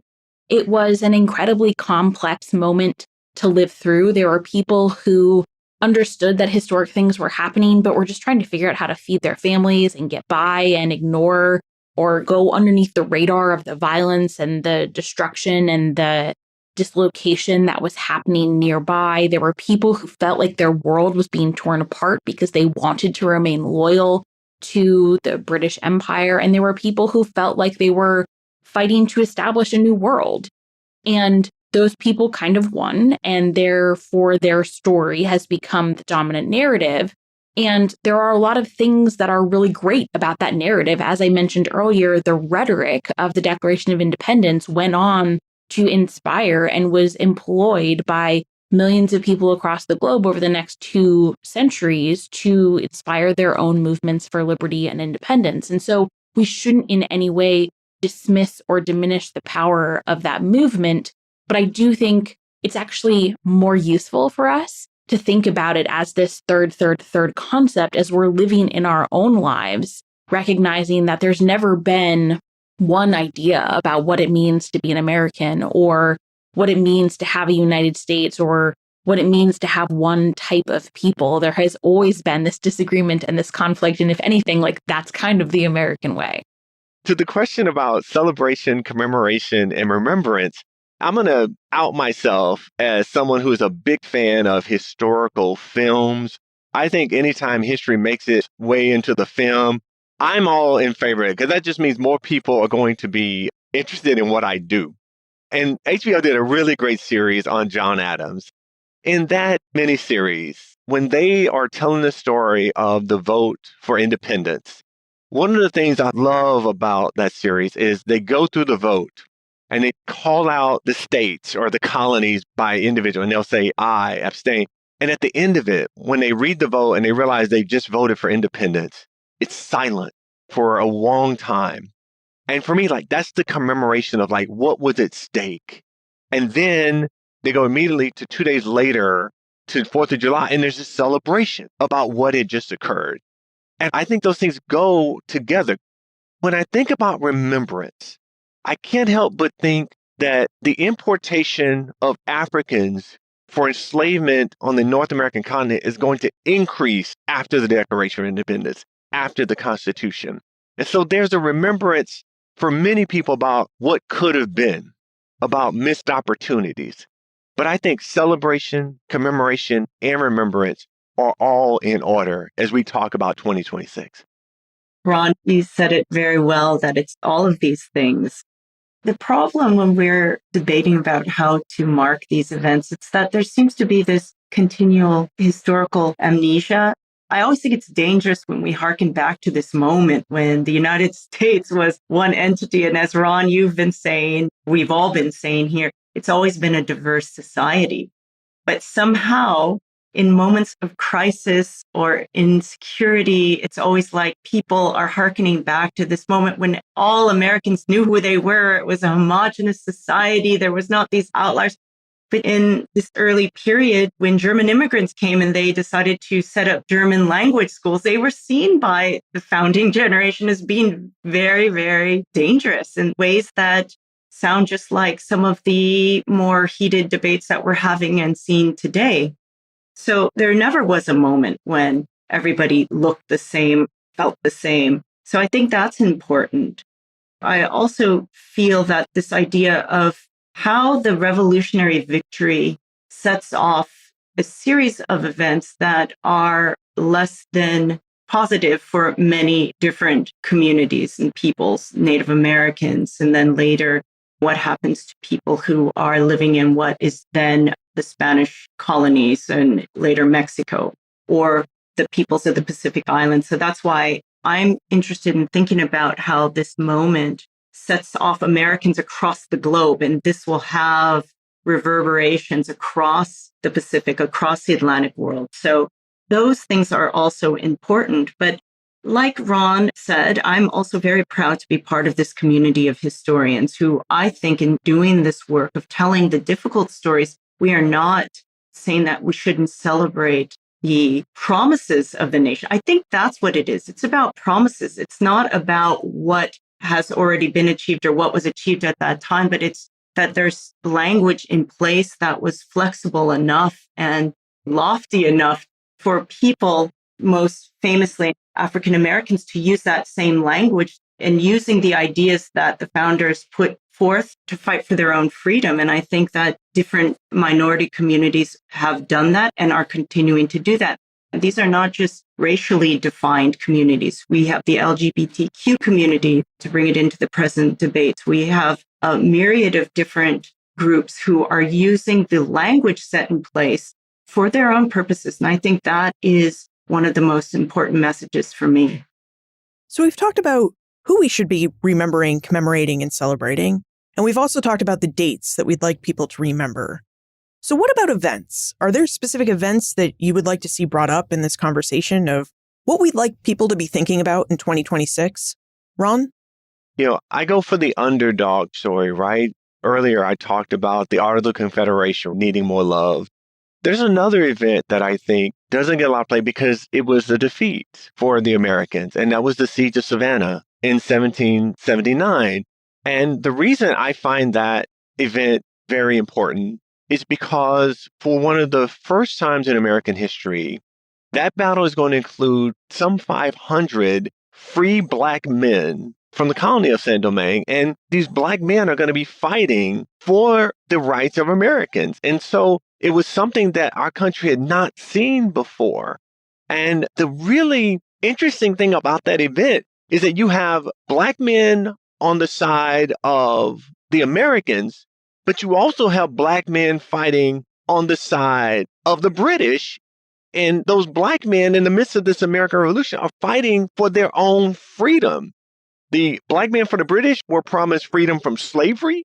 It was an incredibly complex moment to live through. There were people who understood that historic things were happening, but were just trying to figure out how to feed their families and get by and ignore or go underneath the radar of the violence and the destruction and the dislocation that was happening nearby. There were people who felt like their world was being torn apart because they wanted to remain loyal to the British Empire. And there were people who felt like they were fighting to establish a new world. And those people kind of won, and therefore their story has become the dominant narrative. And there are a lot of things that are really great about that narrative. As I mentioned earlier, the rhetoric of the Declaration of Independence went on to inspire and was employed by millions of people across the globe over the next 2 centuries to inspire their own movements for liberty and independence. And so we shouldn't in any way dismiss or diminish the power of that movement. But I do think it's actually more useful for us to think about it as this third concept as we're living in our own lives, recognizing that there's never been one idea about what it means to be an American or what it means to have a United States or what it means to have one type of people. There has always been this disagreement and this conflict. And if anything, like that's kind of the American way. To the question about celebration, commemoration, and remembrance, I'm going to out myself as someone who is a big fan of historical films. I think anytime history makes its way into the film, I'm all in favor of it because that just means more people are going to be interested in what I do. And HBO did a really great series on John Adams. In that miniseries, when they are telling the story of the vote for independence, one of the things I love about that series is they go through the vote and they call out the states or the colonies by individual, and they'll say, I abstain. And at the end of it, when they read the vote and they realize they just voted for independence, it's silent for a long time. And for me, like, that's the commemoration of like, what was at stake? And then they go immediately to 2 days later to 4th of July, and there's this celebration about what had just occurred. And I think those things go together. When I think about remembrance, I can't help but think that the importation of Africans for enslavement on the North American continent is going to increase after the Declaration of Independence, after the Constitution. And so there's a remembrance for many people about what could have been, about missed opportunities. But I think celebration, commemoration, and remembrance are all in order as we talk about 2026. Ron, you said it very well that it's all of these things. The problem when we're debating about how to mark these events, it's that there seems to be this continual historical amnesia. I always think it's dangerous when we harken back to this moment when the United States was one entity. And as Ron, you've been saying, we've all been saying here, it's always been a diverse society. But somehow, in moments of crisis or insecurity, it's always like people are hearkening back to this moment when all Americans knew who they were. It was a homogenous society. There was not these outliers. But in this early period, when German immigrants came and they decided to set up German language schools, they were seen by the founding generation as being very, very dangerous in ways that sound just like some of the more heated debates that we're having and seeing today. So there never was a moment when everybody looked the same, felt the same. So I think that's important. I also feel that this idea of how the revolutionary victory sets off a series of events that are less than positive for many different communities and peoples, Native Americans, and then later what happens to people who are living in what is then the Spanish colonies and later Mexico, or the peoples of the Pacific Islands. So that's why I'm interested in thinking about how this moment sets off Americans across the globe, and this will have reverberations across the Pacific, across the Atlantic world. So those things are also important. But like Ron said, I'm also very proud to be part of this community of historians who I think in doing this work of telling the difficult stories, we are not saying that we shouldn't celebrate the promises of the nation. I think that's what it is. It's about promises. It's not about what has already been achieved or what was achieved at that time, but it's that there's language in place that was flexible enough and lofty enough for people, most famously African Americans, to use that same language and using the ideas that the founders put forth to fight for their own freedom. And I think that different minority communities have done that and are continuing to do that. And these are not just racially defined communities. We have the LGBTQ community, to bring it into the present debates. We have a myriad of different groups who are using the language set in place for their own purposes. And I think that is one of the most important messages for me. So we've talked about who we should be remembering, commemorating, and celebrating. And we've also talked about the dates that we'd like people to remember. So what about events? Are there specific events that you would like to see brought up in this conversation of what we'd like people to be thinking about in 2026? Ron? I go for the underdog story, right? Earlier, I talked about the Art of the Confederation needing more love. There's another event that I think doesn't get a lot of play because it was a defeat for the Americans, and that was the Siege of Savannah in 1779. And the reason I find that event very important is because for one of the first times in American history, that battle is going to include some 500 free Black men from the colony of Saint-Domingue. And these Black men are going to be fighting for the rights of Americans. And so it was something that our country had not seen before. And the really interesting thing about that event is that you have Black men on the side of the Americans, but you also have Black men fighting on the side of the British. And those Black men in the midst of this American Revolution are fighting for their own freedom. The Black men for the British were promised freedom from slavery,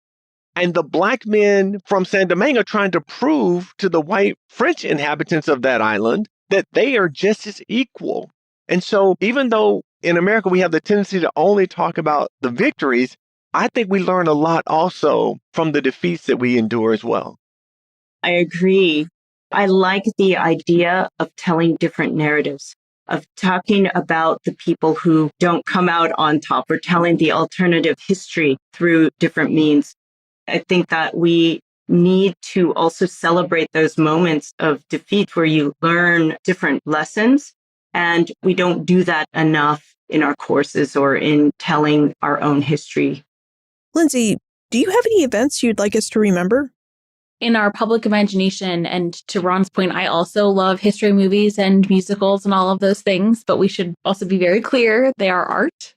and the Black men from Saint-Domingue are trying to prove to the white French inhabitants of that island that they are just as equal. And so even though in America we have the tendency to only talk about the victories, I think we learn a lot also from the defeats that we endure as well. I agree. I like the idea of telling different narratives, of talking about the people who don't come out on top, or telling the alternative history through different means. I think that we need to also celebrate those moments of defeat where you learn different lessons. And we don't do that enough in our courses or in telling our own history. Lindsay, do you have any events you'd like us to remember? In our public imagination, and to Ron's point, I also love history movies and musicals and all of those things, but we should also be very clear they are art.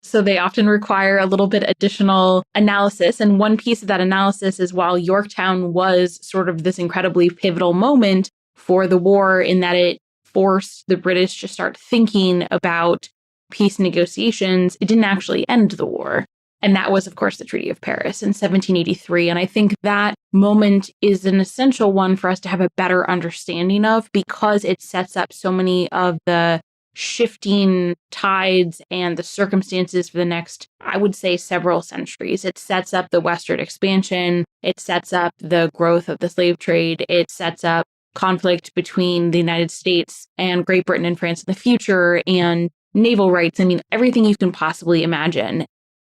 So they often require a little bit additional analysis. And one piece of that analysis is while Yorktown was sort of this incredibly pivotal moment for the war in that it forced the British to start thinking about peace negotiations, it didn't actually end the war. And that was, of course, the Treaty of Paris in 1783. And I think that moment is an essential one for us to have a better understanding of, because it sets up so many of the shifting tides and the circumstances for the next, I would say, several centuries. It sets up the westward expansion. It sets up the growth of the slave trade. It sets up conflict between the United States and Great Britain and France in the future, and naval rights. I mean, everything you can possibly imagine.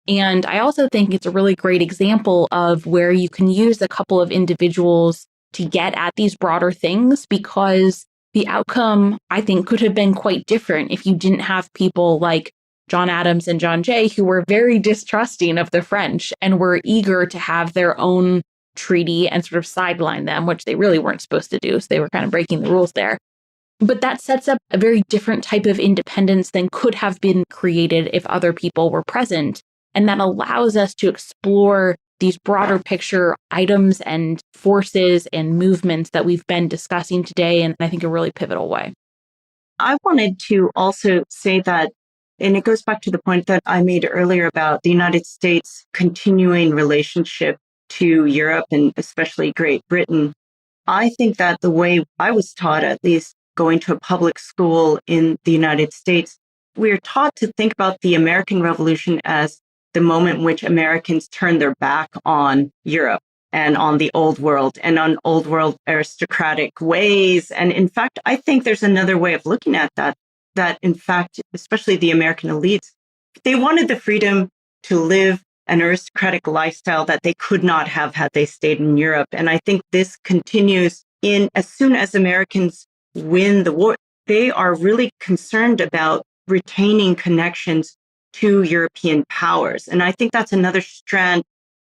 And I also think it's a really great example of where you can use a couple of individuals to get at these broader things, because the outcome, I think, could have been quite different if you didn't have people like John Adams and John Jay, who were very distrusting of the French and were eager to have their own treaty and sort of sideline them, which they really weren't supposed to do. So they were kind of breaking the rules there. But that sets up a very different type of independence than could have been created if other people were present. And that allows us to explore these broader picture items and forces and movements that we've been discussing today in, I think, a really pivotal way. I wanted to also say that, and it goes back to the point that I made earlier about the United States continuing relationship to Europe and especially Great Britain. I think that the way I was taught, at least going to a public school in the United States, we are taught to think about the American Revolution as the moment in which Americans turned their back on Europe and on the old world and on old world aristocratic ways. And in fact, I think there's another way of looking at that in fact, especially the American elites, they wanted the freedom to live an aristocratic lifestyle that they could not have had they stayed in Europe. And I think this continues in as soon as Americans win the war, they are really concerned about retaining connections to European powers. And I think that's another strand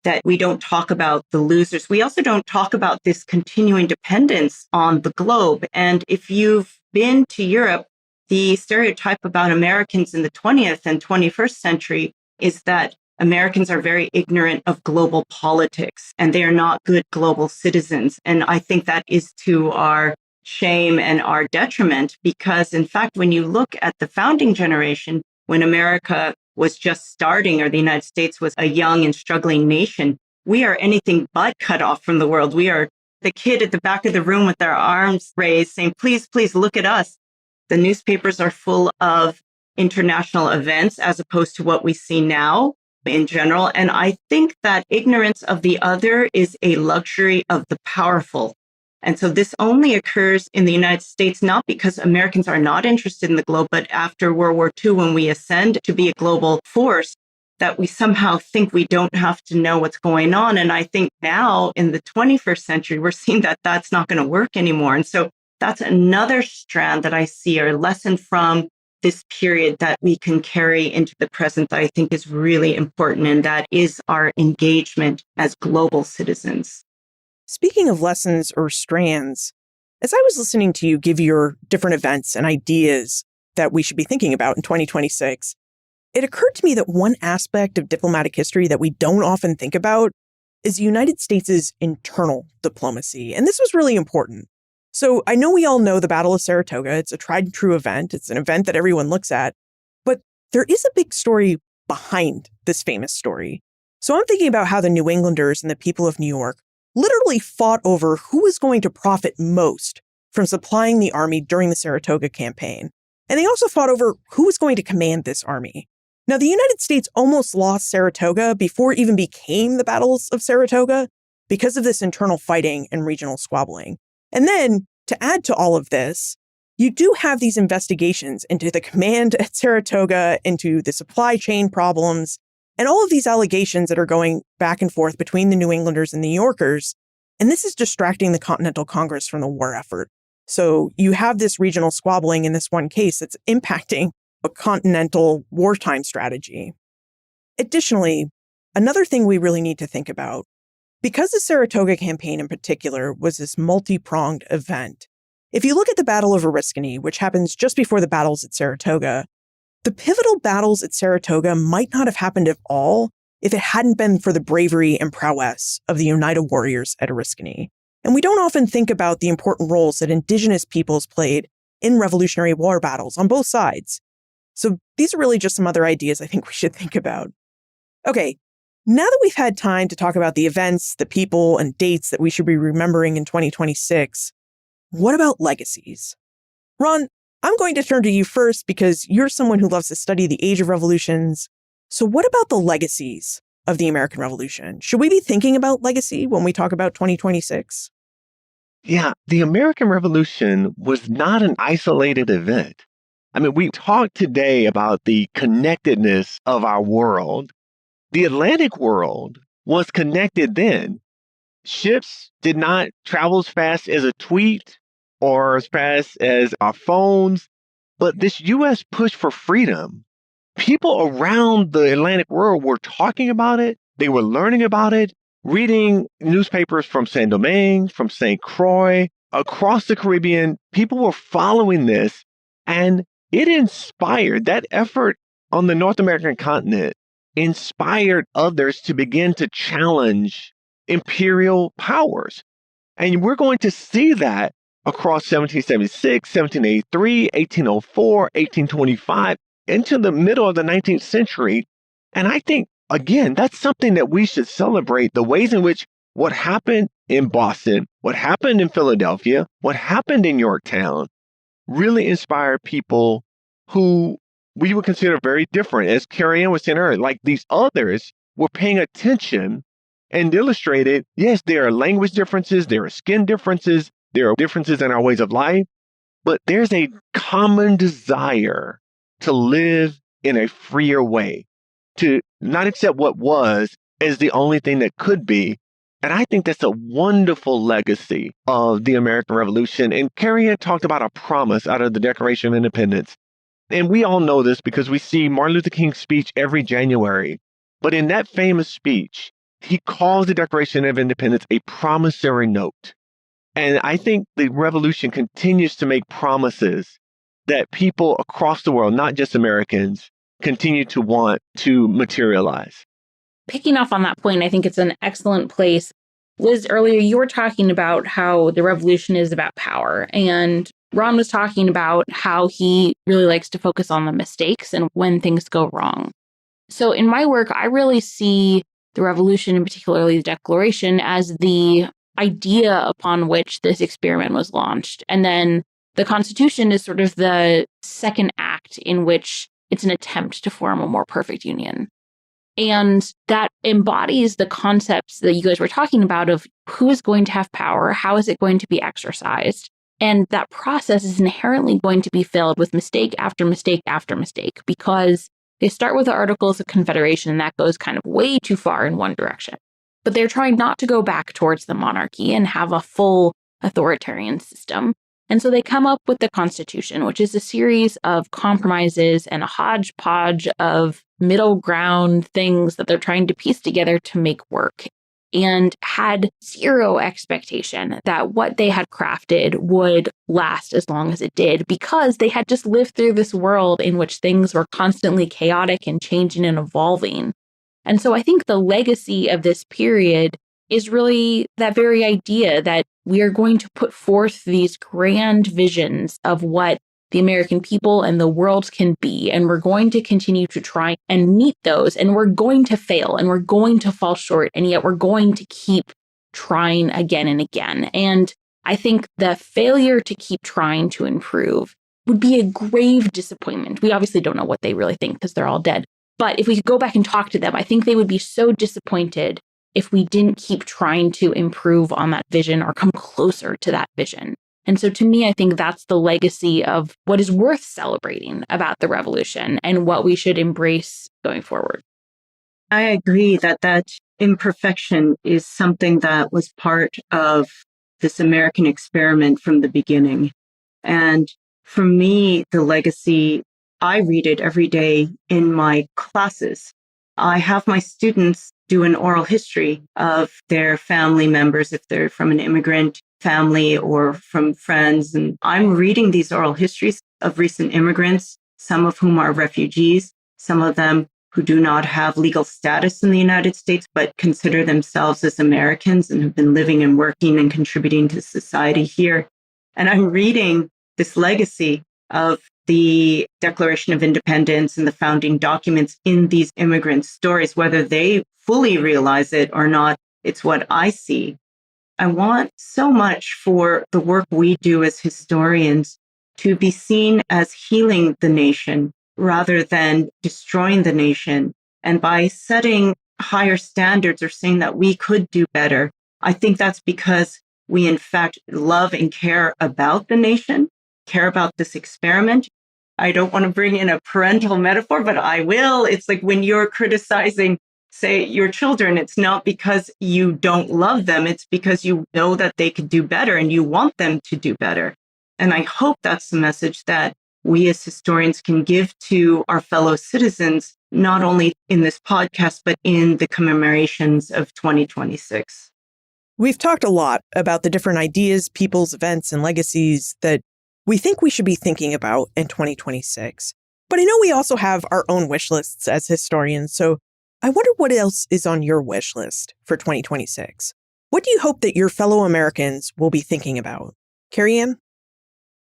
that we don't talk about the losers. We also don't talk about this continuing dependence on the globe. And if you've been to Europe, the stereotype about Americans in the 20th and 21st century is that Americans are very ignorant of global politics and they are not good global citizens. And I think that is to our shame and our detriment, because in fact, when you look at the founding generation, when America was just starting or the United States was a young and struggling nation, we are anything but cut off from the world. We are the kid at the back of the room with their arms raised saying, please, please look at us. The newspapers are full of international events as opposed to what we see now in general. And I think that ignorance of the other is a luxury of the powerful. And so this only occurs in the United States, not because Americans are not interested in the globe, but after World War II, when we ascend to be a global force, that we somehow think we don't have to know what's going on. And I think now in the 21st century, we're seeing that that's not going to work anymore. And so that's another strand that I see, or a lesson from this period that we can carry into the present that I think is really important. And that is our engagement as global citizens. Speaking of lessons or strands, as I was listening to you give your different events and ideas that we should be thinking about in 2026, it occurred to me that one aspect of diplomatic history that we don't often think about is the United States' internal diplomacy. And this was really important. So I know we all know the Battle of Saratoga. It's a tried and true event. It's an event that everyone looks at. But there is a big story behind this famous story. So I'm thinking about how the New Englanders and the people of New York literally fought over who was going to profit most from supplying the army during the Saratoga campaign. And they also fought over who was going to command this army. Now, the United States almost lost Saratoga before it even became the battles of Saratoga because of this internal fighting and regional squabbling. And then, to add to all of this, you do have these investigations into the command at Saratoga, into the supply chain problems, and all of these allegations that are going back and forth between the New Englanders and the New Yorkers. And this is distracting the Continental Congress from the war effort. So you have this regional squabbling in this one case that's impacting a continental wartime strategy. Additionally, another thing we really need to think about, because the Saratoga campaign in particular was this multi-pronged event, if you look at the Battle of Oriskany, which happens just before the battles at Saratoga, the pivotal battles at Saratoga might not have happened at all if it hadn't been for the bravery and prowess of the Oneida warriors at Oriskany. And we don't often think about the important roles that indigenous peoples played in Revolutionary War battles on both sides. So these are really just some other ideas I think we should think about. Okay, now that we've had time to talk about the events, the people, and dates that we should be remembering in 2026, what about legacies? Ron, I'm going to turn to you first because you're someone who loves to study the age of revolutions. So what about the legacies of the American Revolution? Should we be thinking about legacy when we talk about 2026? Yeah, the American Revolution was not an isolated event. I mean, we talked today about the connectedness of our world. The Atlantic world was connected then. Ships did not travel as fast as a tweet or as fast as our phones, but this U.S. push for freedom people around the Atlantic world were talking about it. They were learning about it, reading newspapers from Saint Domingue, from St. Croix, across the Caribbean. People were following this, and it inspired that effort on the North American continent, inspired others to begin to challenge imperial powers. And we're going to see that across 1776, 1783, 1804, 1825, into the middle of the 19th century. And I think, again, that's something that we should celebrate, the ways in which what happened in Boston, what happened in Philadelphia, what happened in Yorktown really inspired people who we would consider very different. As Kariann was saying earlier, like these others were paying attention and illustrated, yes, there are language differences, there are skin differences, there are differences in our ways of life, but there's a common desire to live in a freer way, to not accept what was as the only thing that could be. And I think that's a wonderful legacy of the American Revolution. And Kariann talked about a promise out of the Declaration of Independence. And we all know this because we see Martin Luther King's speech every January. But in that famous speech, he calls the Declaration of Independence a promissory note. And I think the revolution continues to make promises that people across the world, not just Americans, continue to want to materialize. Picking off on that point, I think it's an excellent place. Liz, earlier you were talking about how the revolution is about power, and Ron was talking about how he really likes to focus on the mistakes and when things go wrong. So in my work, I really see the revolution, and particularly the Declaration, as the idea upon which this experiment was launched. And then the Constitution is sort of the second act in which it's an attempt to form a more perfect union. And that embodies the concepts that you guys were talking about of who is going to have power, how is it going to be exercised. And that process is inherently going to be filled with mistake after mistake after mistake, because they start with the Articles of Confederation, and that goes kind of way too far in one direction. But they're trying not to go back towards the monarchy and have a full authoritarian system. And so they come up with the Constitution, which is a series of compromises and a hodgepodge of middle ground things that they're trying to piece together to make work, and had zero expectation that what they had crafted would last as long as it did, because they had just lived through this world in which things were constantly chaotic and changing and evolving. And so I think the legacy of this period is really that very idea that we are going to put forth these grand visions of what the American people and the world can be. And we're going to continue to try and meet those. And we're going to fail and we're going to fall short. And yet we're going to keep trying again and again. And I think the failure to keep trying to improve would be a grave disappointment. We obviously don't know what they really think because they're all dead. But if we could go back and talk to them, I think they would be so disappointed if we didn't keep trying to improve on that vision or come closer to that vision. And so to me, I think that's the legacy of what is worth celebrating about the revolution and what we should embrace going forward. I agree that imperfection is something that was part of this American experiment from the beginning. And for me, the legacy, I read it every day in my classes. I have my students do an oral history of their family members, if they're from an immigrant family or from friends. And I'm reading these oral histories of recent immigrants, some of whom are refugees, some of them who do not have legal status in the United States, but consider themselves as Americans and have been living and working and contributing to society here. And I'm reading this legacy of the Declaration of Independence and the founding documents in these immigrant stories, whether they fully realize it or not. It's what I see. I want so much for the work we do as historians to be seen as healing the nation rather than destroying the nation. And by setting higher standards or saying that we could do better, I think that's because we in fact love and care about the nation, care about this experiment. I don't want to bring in a parental metaphor, but I will. It's like when you're criticizing, say, your children, it's not because you don't love them. It's because you know that they could do better and you want them to do better. And I hope that's the message, that we as historians can give to our fellow citizens, not only in this podcast, but in the commemorations of 2026. We've talked a lot about the different ideas, peoples, events, and legacies that we think we should be thinking about in 2026. But I know we also have our own wish lists as historians, so I wonder what else is on your wish list for 2026. What do you hope that your fellow Americans will be thinking about? Kariann?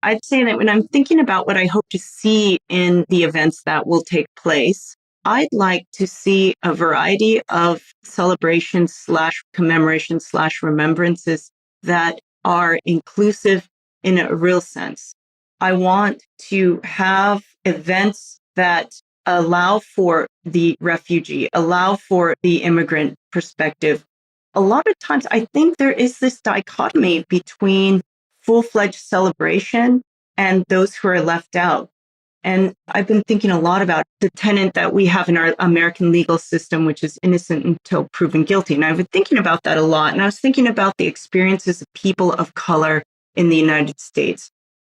I'd say that when I'm thinking about what I hope to see in the events that will take place, I'd like to see a variety of celebrations / commemorations / remembrances that are inclusive in a real sense. I want to have events that allow for the refugee, allow for the immigrant perspective. A lot of times, I think there is this dichotomy between full-fledged celebration and those who are left out. And I've been thinking a lot about the tenet that we have in our American legal system, which is innocent until proven guilty. And I've been thinking about that a lot. And I was thinking about the experiences of people of color in the United States.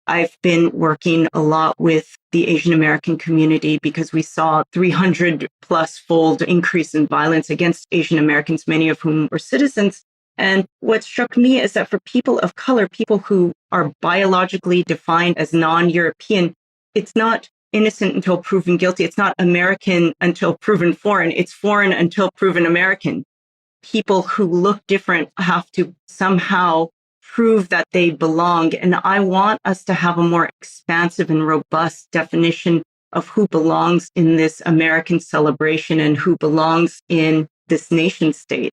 I've been working a lot with the Asian American community because we saw 300 plus fold increase in violence against Asian Americans, many of whom were citizens. And what struck me is that for people of color, people who are biologically defined as non-European, it's not innocent until proven guilty. It's not American until proven foreign. It's foreign until proven American. People who look different have to somehow prove that they belong. And I want us to have a more expansive and robust definition of who belongs in this American celebration and who belongs in this nation state.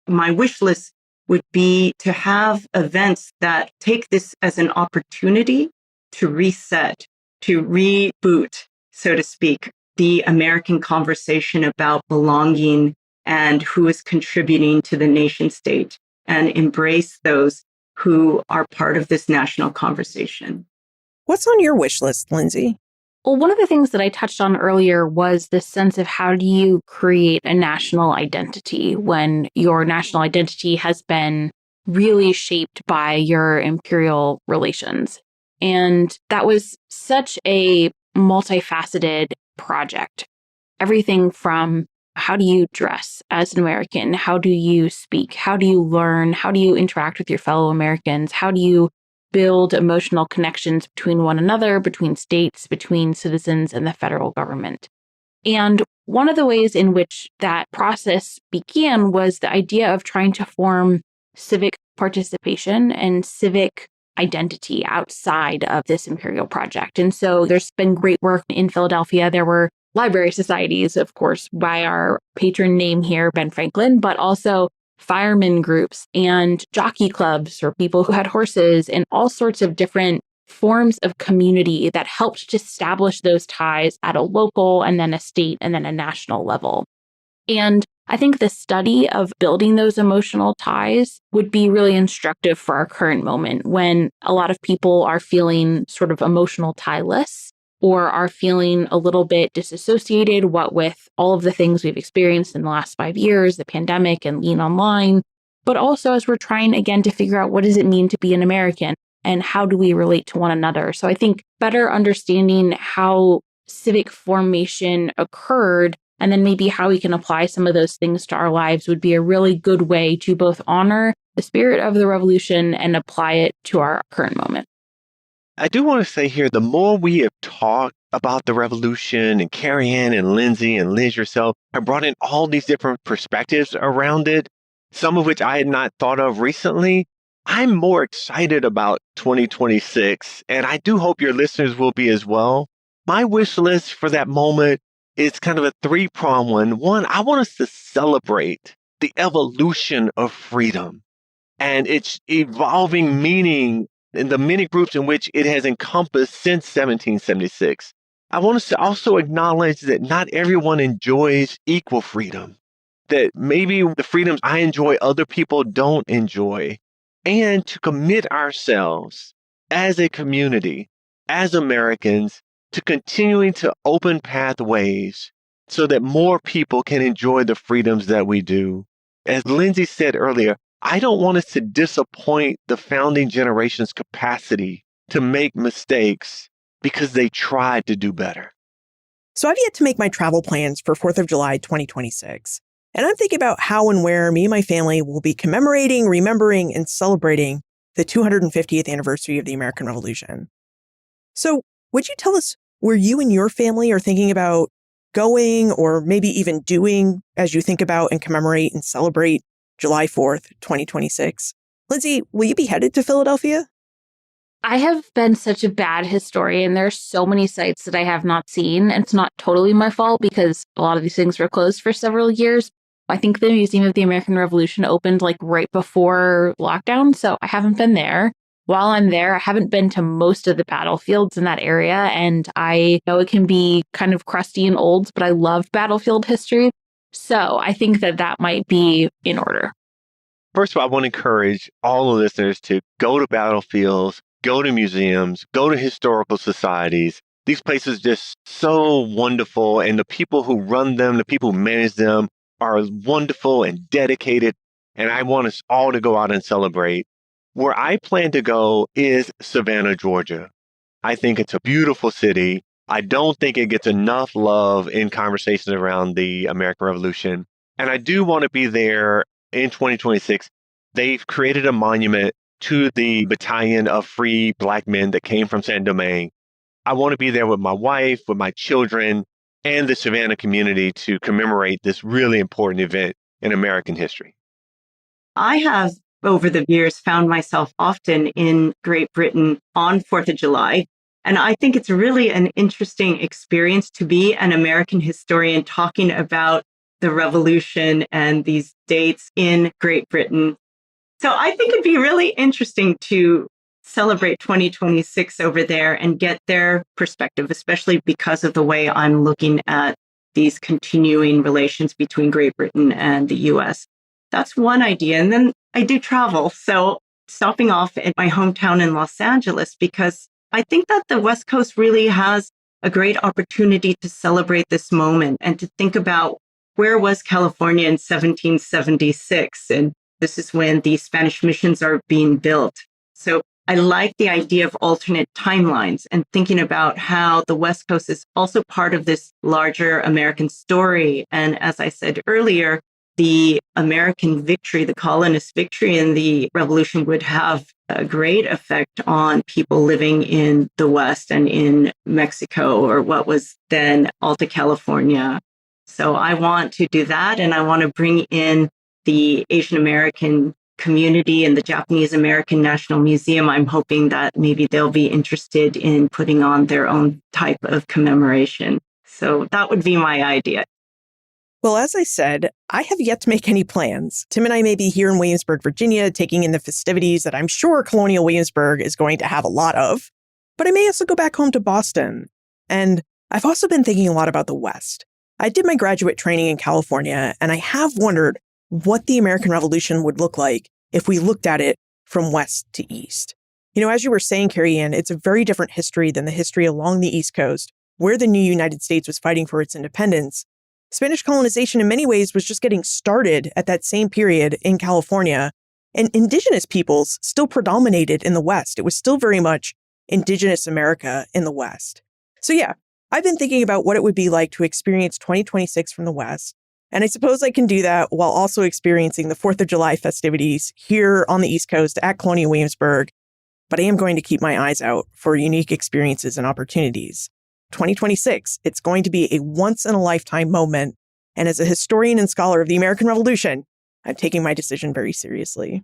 My wish list would be to have events that take this as an opportunity to reset, to reboot, so to speak, the American conversation about belonging and who is contributing to the nation state, and embrace those who are part of this national conversation. What's on your wish list, Lindsay? Well, one of the things that I touched on earlier was this sense of how do you create a national identity when your national identity has been really shaped by your imperial relations. And that was such a multifaceted project. Everything from how do you dress as an American? How do you speak? How do you learn? How do you interact with your fellow Americans? How do you build emotional connections between one another, between states, between citizens and the federal government? And one of the ways in which that process began was the idea of trying to form civic participation and civic identity outside of this imperial project. And so there's been great work in Philadelphia. There were library societies, of course, by our patron name here, Ben Franklin, but also firemen groups and jockey clubs for people who had horses and all sorts of different forms of community that helped to establish those ties at a local and then a state and then a national level. And I think the study of building those emotional ties would be really instructive for our current moment when a lot of people are feeling sort of emotional tieless or are feeling a little bit disassociated, what with all of the things we've experienced in the last 5 years, the pandemic and lean online, but also as we're trying again to figure out what does it mean to be an American and how do we relate to one another. So I think better understanding how civic formation occurred and then maybe how we can apply some of those things to our lives would be a really good way to both honor the spirit of the revolution and apply it to our current moment. I do want to say here, the more we have talked about the revolution, and Kariann and Lindsay and Liz yourself have brought in all these different perspectives around it, some of which I had not thought of recently, I'm more excited about 2026, and I do hope your listeners will be as well. My wish list for that moment is kind of a three-pronged one. One, I want us to celebrate the evolution of freedom and its evolving meaning in the many groups in which it has encompassed since 1776. I want us to also acknowledge that not everyone enjoys equal freedom, that maybe the freedoms I enjoy, other people don't enjoy, and to commit ourselves as a community, as Americans, to continuing to open pathways so that more people can enjoy the freedoms that we do. As Lindsay said earlier, I don't want us to disappoint the founding generation's capacity to make mistakes because they tried to do better. So I've yet to make my travel plans for 4th of July 2026. And I'm thinking about how and where me and my family will be commemorating, remembering, and celebrating the 250th anniversary of the American Revolution. So would you tell us where you and your family are thinking about going or maybe even doing as you think about and commemorate and celebrate July 4th, 2026? Lindsay, will you be headed to Philadelphia? I have been such a bad historian. There's so many sites that I have not seen. And it's not totally my fault because a lot of these things were closed for several years. I think the Museum of the American Revolution opened like right before lockdown. So I haven't been there. While I'm there, I haven't been to most of the battlefields in that area. And I know it can be kind of crusty and old, but I love battlefield history. So I think that that might be in order. First of all, I want to encourage all the listeners to go to battlefields, go to museums, go to historical societies. These places are just so wonderful. And the people who run them, the people who manage them are wonderful and dedicated. And I want us all to go out and celebrate. Where I plan to go is Savannah, Georgia. I think it's a beautiful city. I don't think it gets enough love in conversations around the American Revolution. And I do want to be there in 2026. They've created a monument to the battalion of free Black men that came from Saint Domingue. I want to be there with my wife, with my children, and the Savannah community to commemorate this really important event in American history. I have, over the years, found myself often in Great Britain on 4th of July. And I think it's really an interesting experience to be an American historian talking about the revolution and these dates in Great Britain. So I think it'd be really interesting to celebrate 2026 over there and get their perspective, especially because of the way I'm looking at these continuing relations between Great Britain and the US. That's one idea. And then I do travel. So stopping off at my hometown in Los Angeles, because I think that the West Coast really has a great opportunity to celebrate this moment and to think about where was California in 1776. And this is when the Spanish missions are being built. So I like the idea of alternate timelines and thinking about how the West Coast is also part of this larger American story. And as I said earlier, the American victory, the colonist victory in the revolution would have a great effect on people living in the West and in Mexico, or what was then Alta California. So I want to do that. And I want to bring in the Asian American community and the Japanese American National Museum. I'm hoping that maybe they'll be interested in putting on their own type of commemoration. So that would be my idea. Well, as I said, I have yet to make any plans. Tim and I may be here in Williamsburg, Virginia, taking in the festivities that I'm sure Colonial Williamsburg is going to have a lot of. But I may also go back home to Boston. And I've also been thinking a lot about the West. I did my graduate training in California, and I have wondered what the American Revolution would look like if we looked at it from west to east. You know, as you were saying, Kariann, it's a very different history than the history along the East Coast, where the new United States was fighting for its independence. Spanish colonization in many ways was just getting started at that same period in California, and indigenous peoples still predominated in the West. It was still very much indigenous America in the West. So yeah, I've been thinking about what it would be like to experience 2026 from the West. And I suppose I can do that while also experiencing the 4th of July festivities here on the East Coast at Colonial Williamsburg. But I am going to keep my eyes out for unique experiences and opportunities. 2026, it's going to be a once-in-a-lifetime moment. And as a historian and scholar of the American Revolution, I'm taking my decision very seriously.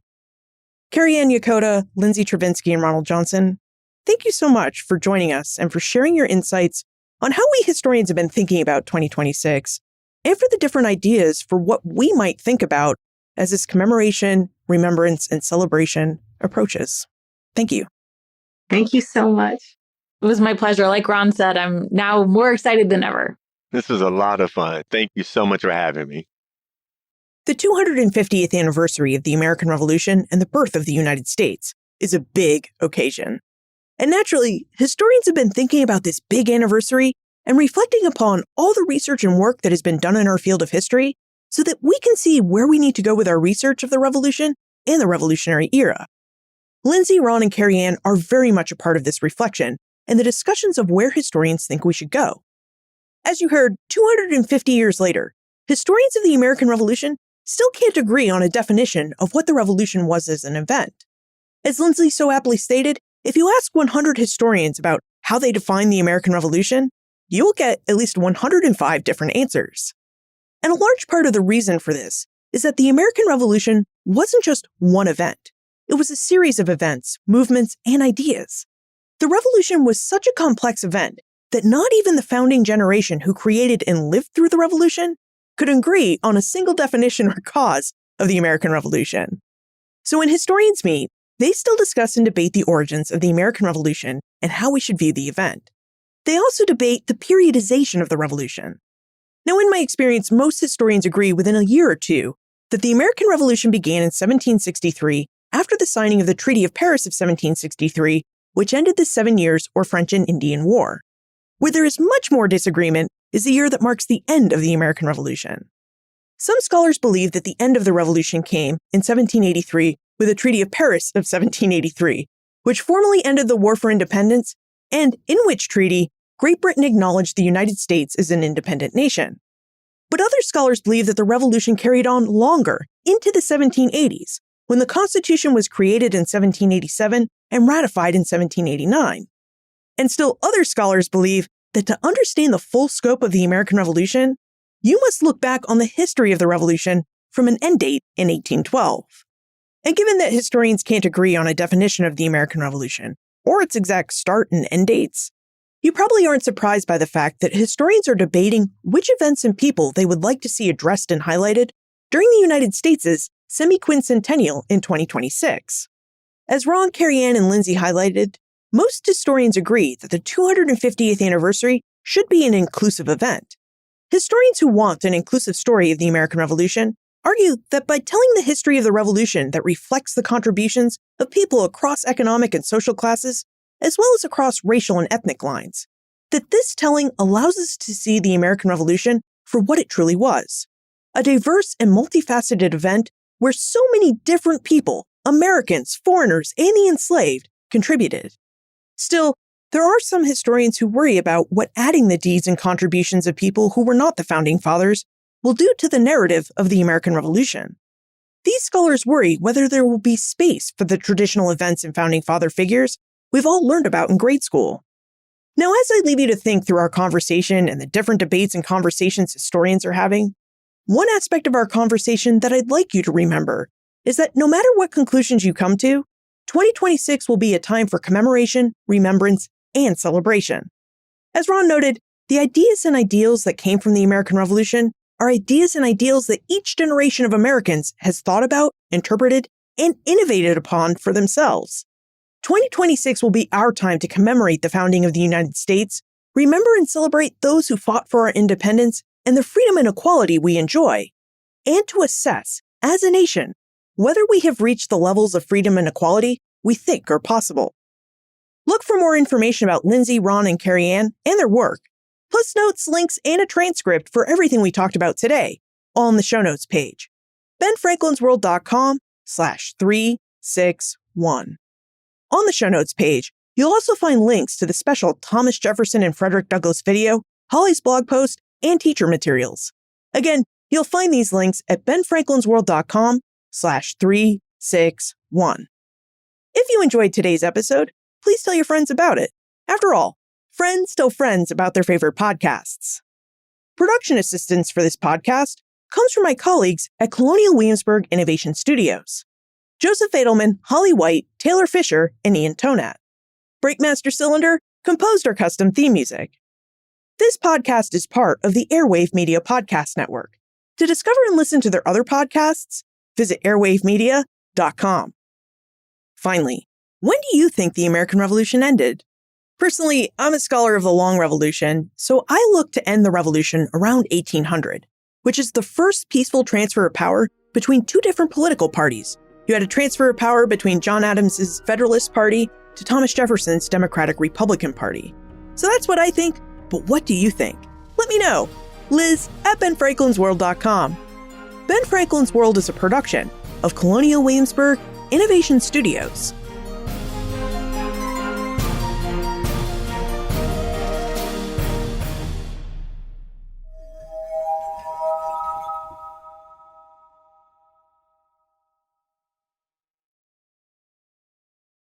Kariann Yokota, Lindsay Chervinsky, and Ronald Johnson, thank you so much for joining us and for sharing your insights on how we historians have been thinking about 2026 and for the different ideas for what we might think about as this commemoration, remembrance, and celebration approaches. Thank you. Thank you so much. It was my pleasure. Like Ron said, I'm now more excited than ever. This was a lot of fun. Thank you so much for having me. The 250th anniversary of the American Revolution and the birth of the United States is a big occasion. And naturally, historians have been thinking about this big anniversary and reflecting upon all the research and work that has been done in our field of history so that we can see where we need to go with our research of the Revolution and the Revolutionary era. Lindsay, Ron, and Kariann are very much a part of this reflection, and the discussions of where historians think we should go. As you heard, 250 years later, historians of the American Revolution still can't agree on a definition of what the revolution was as an event. As Lindsay so aptly stated, if you ask 100 historians about how they define the American Revolution, you will get at least 105 different answers. And a large part of the reason for this is that the American Revolution wasn't just one event. It was a series of events, movements, and ideas. The revolution was such a complex event that not even the founding generation who created and lived through the revolution could agree on a single definition or cause of the American Revolution. So when historians meet, they still discuss and debate the origins of the American Revolution and how we should view the event. They also debate the periodization of the revolution. Now, in my experience, most historians agree within a year or two that the American Revolution began in 1763 after the signing of the Treaty of Paris of 1763, which ended the 7 Years or French and Indian War. Where there is much more disagreement is the year that marks the end of the American Revolution. Some scholars believe that the end of the revolution came in 1783 with the Treaty of Paris of 1783, which formally ended the War for Independence, and in which treaty, Great Britain acknowledged the United States as an independent nation. But other scholars believe that the revolution carried on longer into the 1780s, when the Constitution was created in 1787 and ratified in 1789. And still other scholars believe that to understand the full scope of the American Revolution, you must look back on the history of the Revolution from an end date in 1812. And given that historians can't agree on a definition of the American Revolution, or its exact start and end dates, you probably aren't surprised by the fact that historians are debating which events and people they would like to see addressed and highlighted during the United States' semi-quincentennial in 2026. As Ron, Kariann, and Lindsay highlighted, most historians agree that the 250th anniversary should be an inclusive event. Historians who want an inclusive story of the American Revolution argue that by telling the history of the revolution that reflects the contributions of people across economic and social classes, as well as across racial and ethnic lines, that this telling allows us to see the American Revolution for what it truly was, a diverse and multifaceted event where so many different people, Americans, foreigners, and the enslaved, contributed. Still, there are some historians who worry about what adding the deeds and contributions of people who were not the founding fathers will do to the narrative of the American Revolution. These scholars worry whether there will be space for the traditional events and founding father figures we've all learned about in grade school. Now, as I leave you to think through our conversation and the different debates and conversations historians are having, one aspect of our conversation that I'd like you to remember is that no matter what conclusions you come to, 2026 will be a time for commemoration, remembrance, and celebration. As Ron noted, the ideas and ideals that came from the American Revolution are ideas and ideals that each generation of Americans has thought about, interpreted, and innovated upon for themselves. 2026 will be our time to commemorate the founding of the United States, remember and celebrate those who fought for our independence and the freedom and equality we enjoy, and to assess, as a nation, whether we have reached the levels of freedom and equality we think are possible. Look for more information about Lindsay, Ron, and Kariann and their work, plus notes, links, and a transcript for everything we talked about today, all on the show notes page, benfranklinsworld.com/361. On the show notes page, you'll also find links to the special Thomas Jefferson and Frederick Douglass video, Holly's blog post, and teacher materials. Again, you'll find these links at benfranklinsworld.com/361. If you enjoyed today's episode, please tell your friends about it. After all, friends tell friends about their favorite podcasts. Production assistance for this podcast comes from my colleagues at Colonial Williamsburg Innovation Studios: Joseph Edelman, Holly White, Taylor Fisher, and Ian Tonat. Breakmaster Cylinder composed our custom theme music. This podcast is part of the Airwave Media Podcast Network. To discover and listen to their other podcasts, visit airwavemedia.com. Finally, when do you think the American Revolution ended? Personally, I'm a scholar of the Long Revolution, so I look to end the revolution around 1800, which is the first peaceful transfer of power between two different political parties. You had a transfer of power between John Adams's Federalist Party to Thomas Jefferson's Democratic Republican Party. So that's what I think, but what do you think? Let me know. Liz at benfranklinsworld.com. Ben Franklin's World is a production of Colonial Williamsburg Innovation Studios.